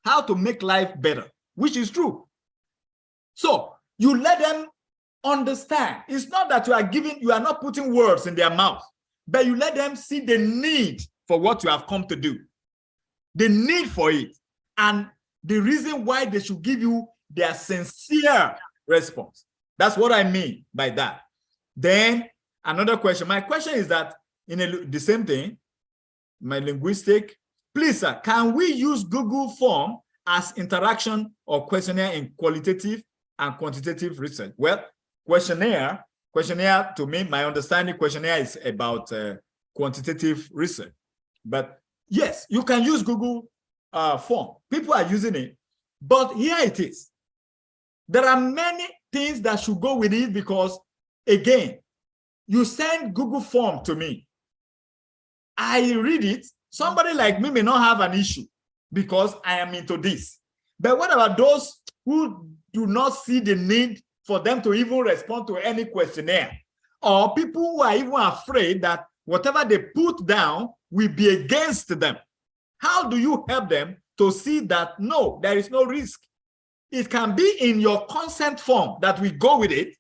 how to make life better, which is true. So you let them understand. It's not that you are not putting words in their mouth, but you let them see the need for what you have come to do, the need for it, and the reason why they should give you their sincere response. That's what I mean by that. Then another question. My question is that the same thing, my linguistic, please, sir, can we use Google form as interaction or questionnaire in qualitative and quantitative research? Well, questionnaire to me, my understanding, questionnaire is about quantitative research. But yes, you can use Google form. People are using it. But here it is. There are many things that should go with it, because, again, you send Google form to me. I read it. Somebody like me may not have an issue because I am into this. But what about those who do not see the need for them to even respond to any questionnaire, or people who are even afraid that whatever they put down will be against them? How do you help them to see that, no, there is no risk? It can be in your consent form that we go with it,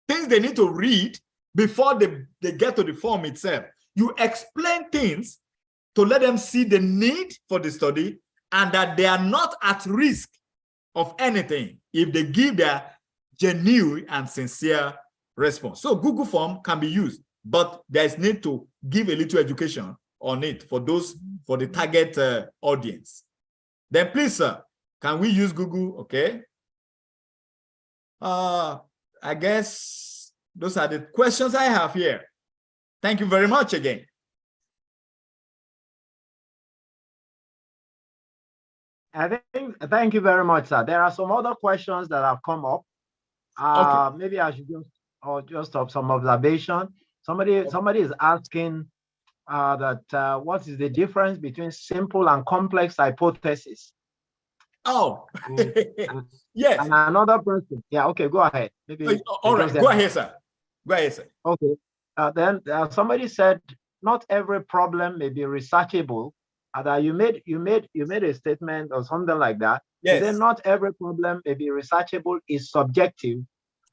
things they need to read before they get to the form itself. You explain things to let them see the need for the study and that they are not at risk of anything if they give their genuine and sincere response. So Google form can be used, but there is need to give a little education on it for the target audience. Then please, sir, can we use Google? Okay. I guess those are the questions I have here. Thank you very much again. Thank you very much, sir. There are some other questions that have come up. Okay. Maybe I should just have some observation. Somebody is asking that what is the difference between simple and complex hypothesis? Oh, yes. And another person. Yeah, okay, go ahead. Maybe all right, go ahead, sir. Go ahead, sir. Okay. Then somebody said, not every problem may be researchable. That you made a statement or something like that. Yes. You said not every problem may be researchable is subjective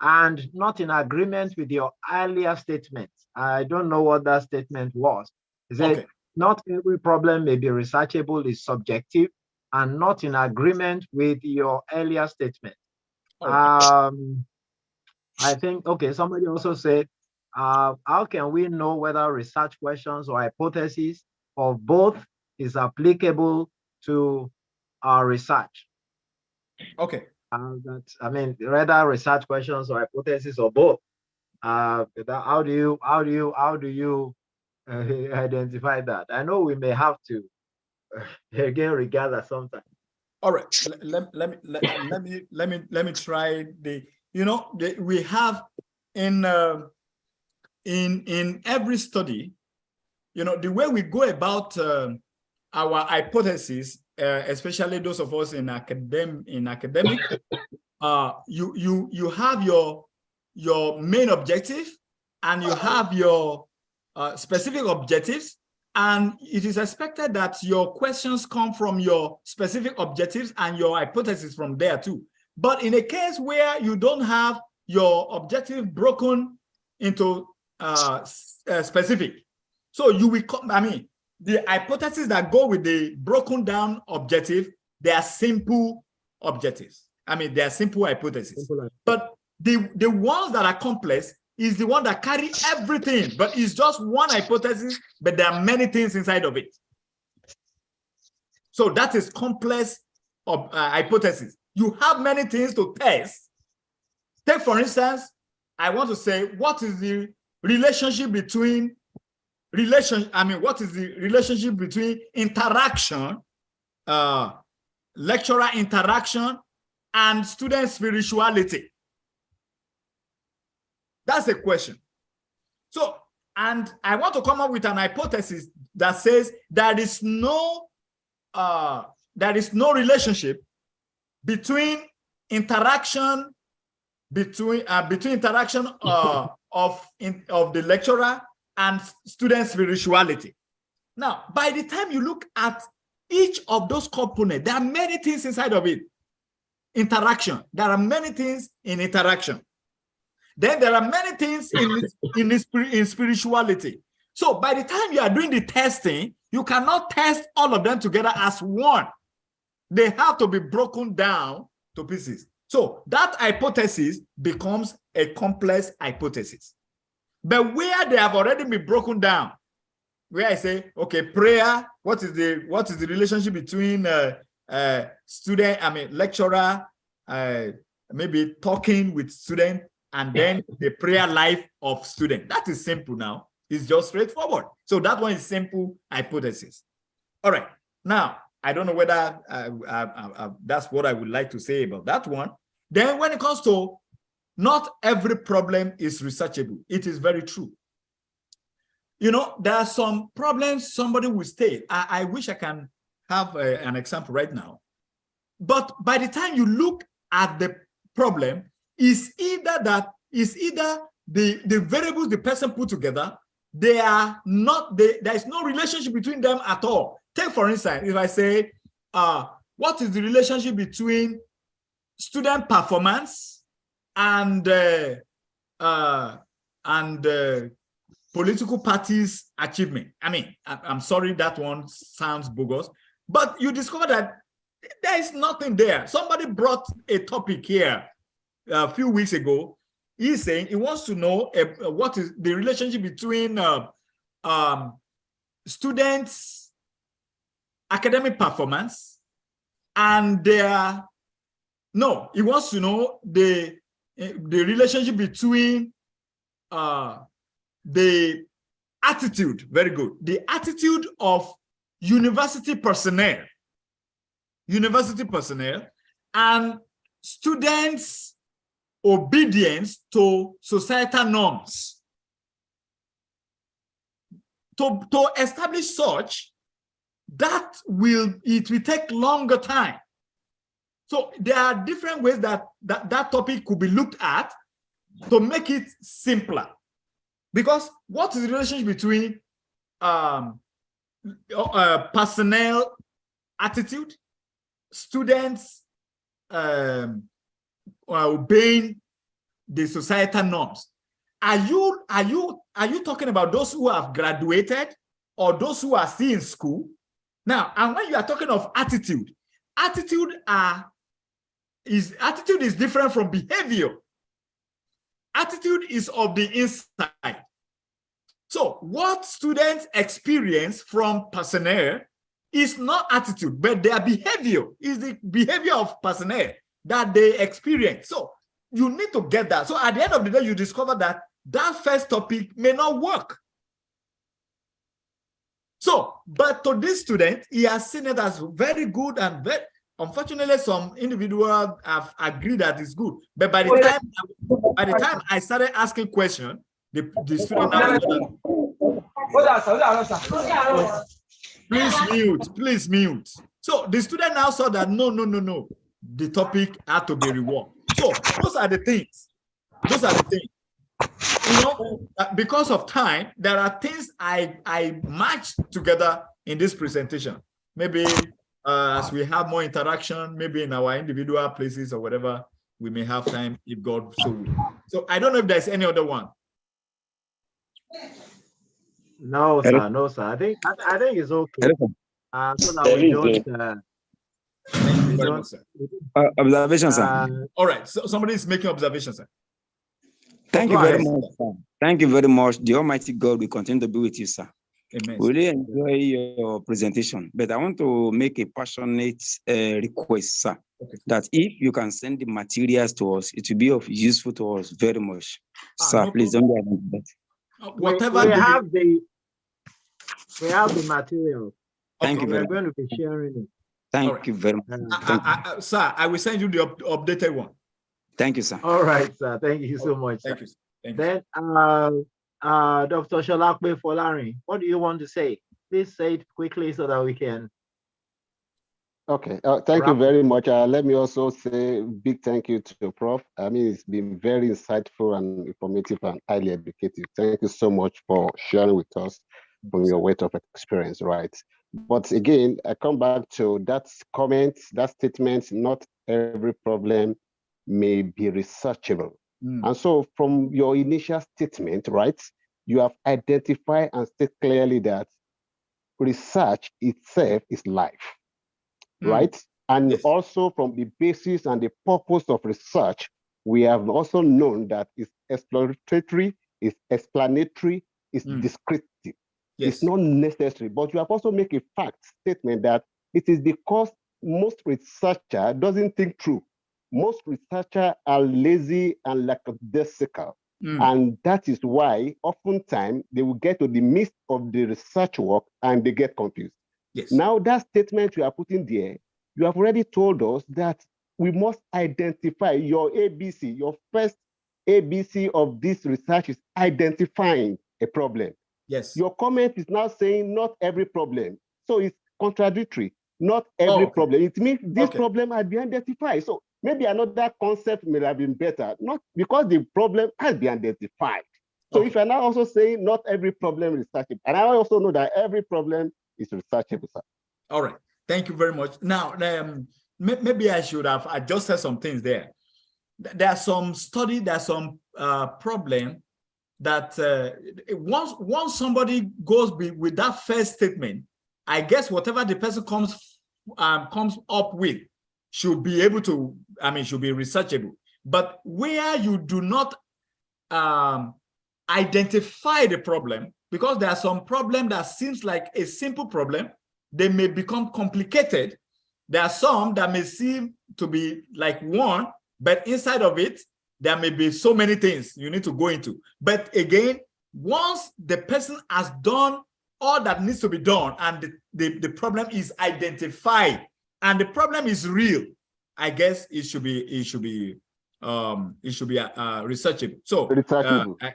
and not in agreement with your earlier statement. I don't know what that statement was. He said, Okay. not every problem may be researchable is subjective and not in agreement with your earlier statement. I think, okay, somebody also said, how can we know whether research questions or hypotheses of both is applicable to our research? Okay. I mean, whether research questions or hypotheses or both. How do you identify that? I know we may have to again regard sometimes. All right. Let me try the. We have in every study, the way we go about our hypothesis, especially those of us in academic, you have your main objective and you have your specific objectives, and it is expected that your questions come from your specific objectives and your hypothesis from there too. But in a case where you don't have your objective broken into specific, so you will come, the hypotheses that go with the broken down objective, they are simple objectives. They are simple hypotheses. But the ones that are complex is the one that carry everything, but it's just one hypothesis, but there are many things inside of it. So that is complex hypothesis. You have many things to test. Take, for instance, I want to say, what is the relationship between interaction, lecturer interaction, and student spirituality? That's a question. So, and I want to come up with an hypothesis that says there is no relationship between interaction of the lecturer and student spirituality. Now, by the time you look at each of those components, there are many things inside of it. Interaction. There are many things in interaction. Then there are many things in spirituality. So by the time you are doing the testing, you cannot test all of them together as one. They have to be broken down to pieces. So that hypothesis becomes a complex hypothesis. But where they have already been broken down, where I say, okay, prayer, what is the relationship between lecturer, maybe talking with student, and then the prayer life of student. That is simple now. It's just straightforward. So that one is simple hypothesis. All right. Now, I don't know whether that's what I would like to say about that one. Then when it comes to not every problem is researchable, it is very true. There are some problems somebody will state. I wish I can have an example right now. But by the time you look at the problem, is either the variables the person put together, there is no relationship between them at all. Take, for instance, if I say, what is the relationship between student performance and political parties' achievement? I'm sorry, that one sounds bogus, but you discover that there is nothing there. Somebody brought a topic here a few weeks ago. He's saying he wants to know what is the relationship between students' academic performance and he wants to know the relationship between the attitude, very good, the attitude of university personnel and students' obedience to societal norms. To establish such, it will take longer time. So there are different ways that topic could be looked at to make it simpler. Because what is the relationship between personnel attitude, students obeying the societal norms. Are you talking about those who have graduated or those who are still in school? Now, and when you are talking of attitude, attitude is different from behavior. Attitude is of the inside. So what students experience from personnel is not attitude, but their behavior is the behavior of personnel that they experience. So you need to get that. So at the end of the day, you discover that that first topic may not work. So, but to this student, he has seen it as very good and very, unfortunately, some individuals have agreed that it's good. But by the time I started asking questions, the student now please mute. So the student now saw that no, the topic had to be reworked. So those are the things. You know, because of time, there are things I matched together in this presentation. Maybe as we have more interaction, maybe in our individual places or whatever, we may have time if God so will. So I don't know if there's any other one. No, sir. No, sir. I think it's okay. So that we don't. Observation, sir. All right. So somebody is making observations, sir. Thank you very much, sir. Thank you very much. The Almighty God will continue to be with you, sir. Amen. We really enjoy your presentation, but I want to make a passionate request, sir, that if you can send the materials to us, it will be of useful to us very much. Sir, no please don't be avoiding that. Whatever we have the material. Thank you very much. We're going to be sharing it. Thank you very much. Sir, I will send you the updated one. Thank you, sir. All right, sir. Thank you so much. Thank you. Then, Dr. Sholakwe Folari, what do you want to say? Please say it quickly so that we can. Okay, thank you very much. Let me also say a big thank you to Prof. I mean, it's been very insightful and informative and highly educative. Thank you so much for sharing with us from your weight of experience, right? But again, I come back to that comment, that statement, not every problem may be researchable. And so from your initial statement, right, you have identified and state clearly that research itself is life, right? And also from the basis and the purpose of research, we have also known that it's exploratory, it's explanatory, it's descriptive. It's not necessary, but you have also made a fact statement that it is because most researcher doesn't think through. Most researchers are lazy and lackadaisical. And that is why oftentimes they will get to the midst of the research work and they get confused. Now that statement you are putting there, you have already told us that we must identify your ABC. Your first ABC of this research is identifying a problem. Your comment is now saying not every problem. So it's contradictory. Not every problem. It means this problem has been identified. So maybe another concept may have been better, not because the problem has been identified. So if you're now also saying not every problem is researchable, and I also know that every problem is researchable, sir. All right. Thank you very much. Now, maybe I should have adjusted some things there. There are some study, there's some problem that once somebody goes with that first statement, I guess whatever the person comes up with should be able to, should be researchable. But where you do not identify the problem, because there are some problem that seems like a simple problem, they may become complicated. There are some that may seem to be like one, but inside of it, there may be so many things you need to go into. But again, once the person has done all that needs to be done and the problem is identified and the problem is real, I guess it should be researchable. So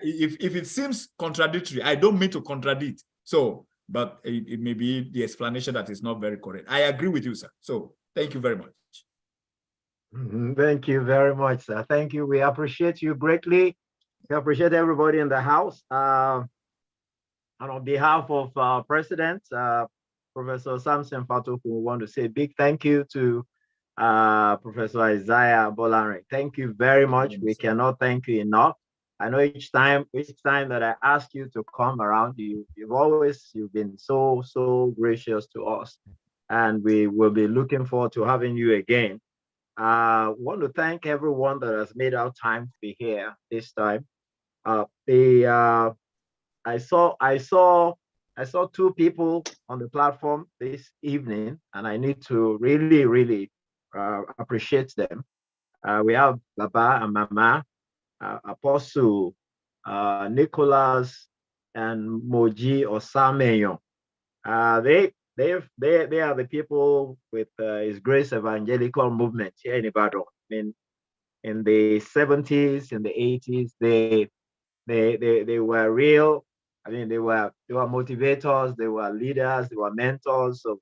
if it seems contradictory, I don't mean to contradict. So, but it may be the explanation that is not very correct. I agree with you, sir. So thank you very much. Thank you very much, sir. Thank you. We appreciate you greatly. We appreciate everybody in the house. And on behalf of our president, Professor Samson Fatoku, we want to say a big thank you to Professor Isaiah Bolanre. Thank you very much. We cannot thank you enough. I know each time that I ask you to come around, you've been so gracious to us, and we will be looking forward to having you again. Want to thank everyone that has made our time to be here this time. I saw two people on the platform this evening, and I need to really appreciate them. We have Baba and Mama, Apostle Nicholas and Moji Osameyo. They are the people with His Grace Evangelical Movement here in Ibadan. In the 70s, in the 80s, they were real. I mean, they were motivators, they were leaders, they were mentors of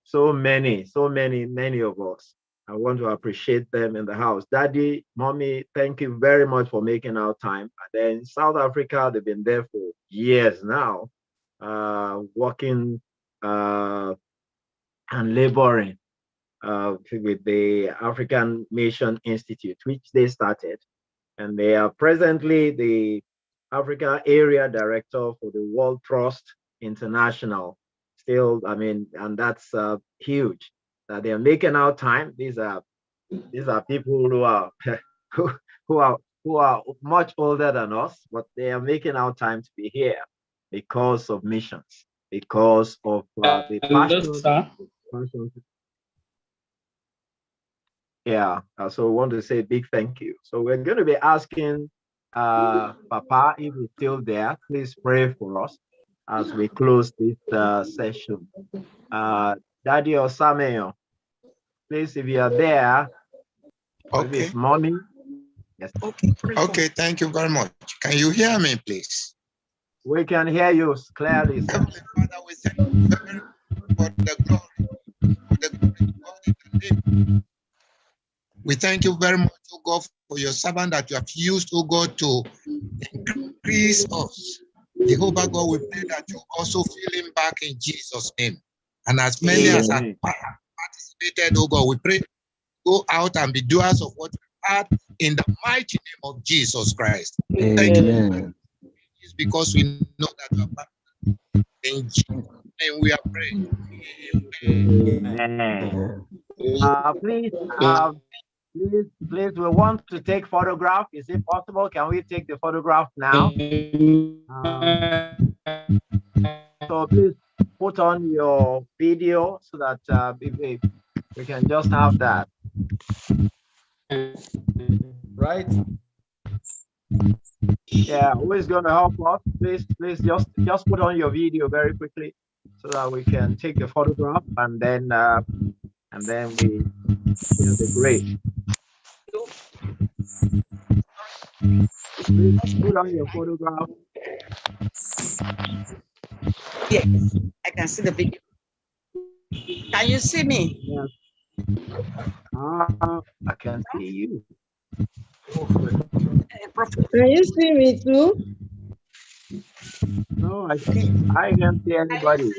so many of us. I want to appreciate them in the house. Daddy, mommy, thank you very much for making our time. And then in South Africa, they've been there for years now, working and laboring with the African Mission Institute, which they started. And they are presently the Africa Area Director for the World Trust International. Still, I mean, and that's huge. That they are making out time. These are people who are who are much older than us, but they are making out time to be here because of missions, because of the passion. Yeah, so we want to say a big thank you. So we're going to be asking Papa, if he's still there, please pray for us as we close this session. Daddy Osameyo, please, if you are there, okay. This morning. Yes. Okay, thank you very much. Can you hear me, please? We can hear you clearly, sir. Heavenly Father, we thank you very for the glory, for the glory to God in the name. We thank you very much, oh God, for your servant that you have used, oh God, to increase us. Jehovah God, we pray that you also fill him back in Jesus' name. And as many as have participated, oh God, we pray, go out and be doers of what we had in the mighty name of Jesus Christ. Amen. Thank you. It's because we know that you are in Jesus' name we are praying. Amen. Please, we want to take photograph. Is it possible? Can we take the photograph now? So please put on your video so that we can just have that. Right? Yeah, who is going to help us? Please just put on your video very quickly so that we can take the photograph and then we share the grade. Please put on your photograph. Yes, I can see the video. Can you see me? Yes. I can see you. Can you see me too? No, I can't see anybody.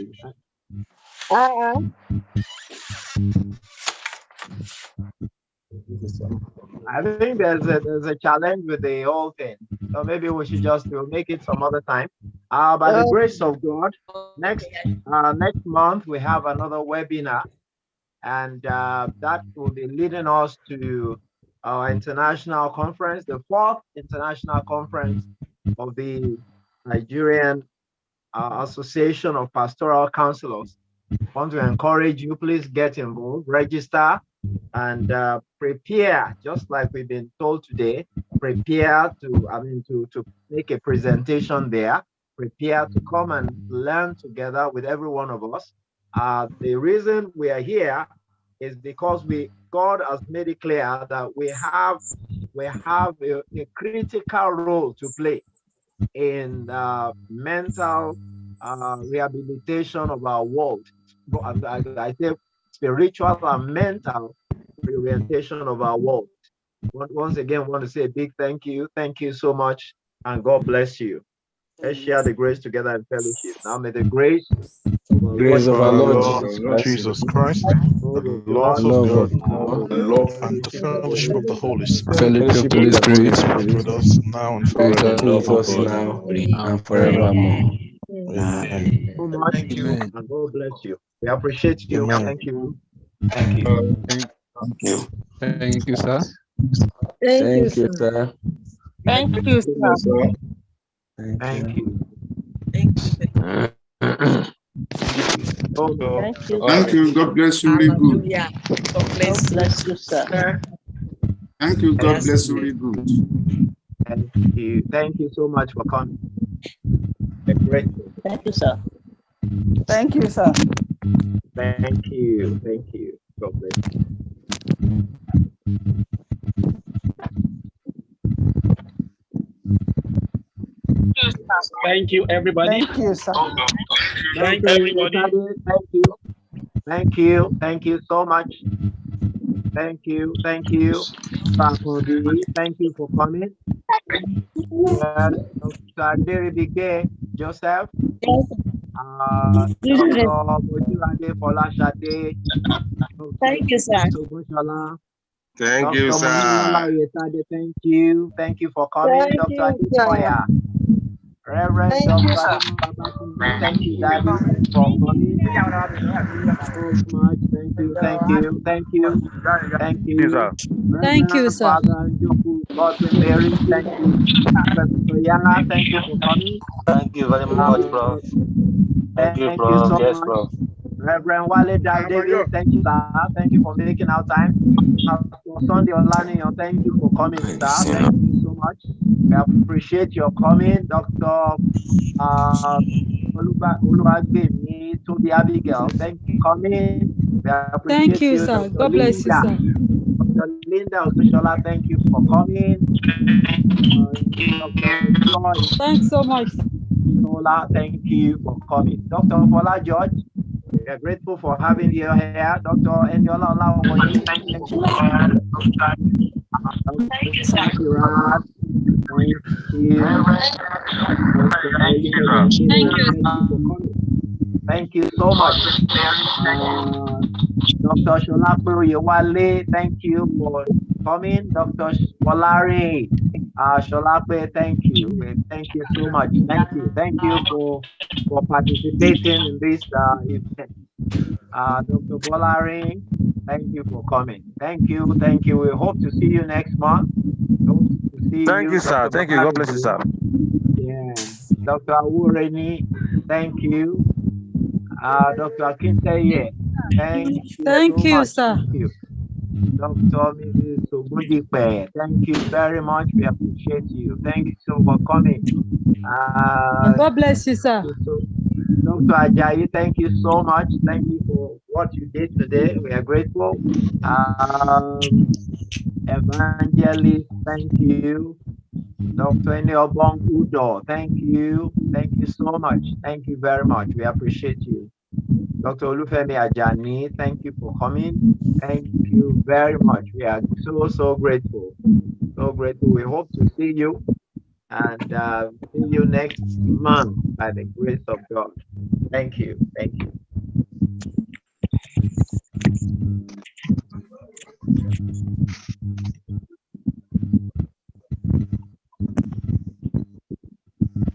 I think there's a challenge with the whole thing. So maybe we should just make it some other time. By the grace of God, next month we have another webinar, and that will be leading us to our international conference, the 4th international conference of the Nigerian Association of Pastoral Counselors. I want to encourage you, please get involved, register, and prepare, just like we've been told today, prepare to make a presentation there, prepare to come and learn together with every one of us. The reason we are here is because God has made it clear that we have a critical role to play in mental rehabilitation of our world. I say spiritual and mental reorientation of our world. Once again, I want to say a big thank you. Thank you so much, and God bless you. Let's share the grace together in fellowship. Now may the grace Grace of our Lord Jesus Christ, the love of love God, of God, and the fellowship of the Holy Spirit fellowship of the Holy be with Spirit, us now and be forevermore. with us now and forevermore. Amen. so much. Thank you. And God bless you. We appreciate you. Amen. Thank you. Thank you. Thank you, sir. Thank you, Thank you, sir. sir. Thank you, sir. Thank you. Thank you. Thank you. God bless you. Really good. Hallelujah. God bless God bless you, sir. Thank you. God bless you. Really good. Thank you. Thank you so much for coming. We're grateful. Thank you, sir. Thank you, sir. Thank you. Thank you. God bless you. Thank you, everybody. Thank you, sir. Thank everybody. Thank you. Thank you. Thank you so much. Thank you. Thank you. Fakundi, thank you for coming. Well, Dr. Deribike Joseph, Dr. Mojurade Folashade, Thank you, sir. Dr. Thank you, Dr. Munimola sir. Oyetade, thank you. Thank you for coming. Thank Dr. you, sir. Adekoya, Reverend Thank you, Dr. sir. Babatunde, thank you, Daddy, for coming. So much. Thank you. Thank you. Thank you. Thank you. Thank you, Reverend sir. Father Njoku Godwin Mary, thank you. Professor Yana, thank you for coming. Thank you very much, Prof. Thank you, Thank you Prof. so Yes, much. Prof. Reverend Wale David, thank you, sir. Thank you for making our time. Pastor Sunday Olaniyan, thank you for coming, sir. Thank you so much. We appreciate your coming. Dr. Oluwagbemi Tobi Abigail, thank you for coming. We Thank appreciate you, you. sir. Dr. God bless you, Linda. sir. Dr. Linda Ogushola, thank you for coming. Dr. Joy Thanks so much. Sola, thank you for coming. Dr. Fola George, we are grateful for having you here. Dr. Eniola Olawoye, thank you for coming. Dr. Sirat, thank you. Dr. Elizabeth, thank you for coming. Thank you so much. Dr. Sholape Oyewale, thank you for coming. Dr. Bolare, Sholape, thank you. Thank you so much. Thank you. Thank you for participating in this event. Dr. Bolare, thank you for coming. Thank you. Thank you. We hope to see you next month. Hope to see Thank you, you, sir. Dr. Thank you. God bless you, sir. Yeah. Dr. Awureni, thank you. Dr. Akinteye, thank you Thank so you, much. sir. Thank you. Dr. Mrs. Ogundipe, thank you very much. We appreciate you. Thank you so for coming. And God bless you, sir. Dr. Ajayi, thank you so much. Thank you for what you did today. We are grateful. Evangelist, thank you. Dr. Eniobong Udo, thank you. Thank you so much. Thank you very much. We appreciate you. Dr. Olufemi Ajani, thank you for coming. Thank you very much. We are so grateful. So grateful. We hope to see you and see you next month by the grace of God. Thank you. Thank you.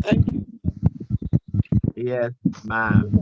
Thank you. Yes, ma'am.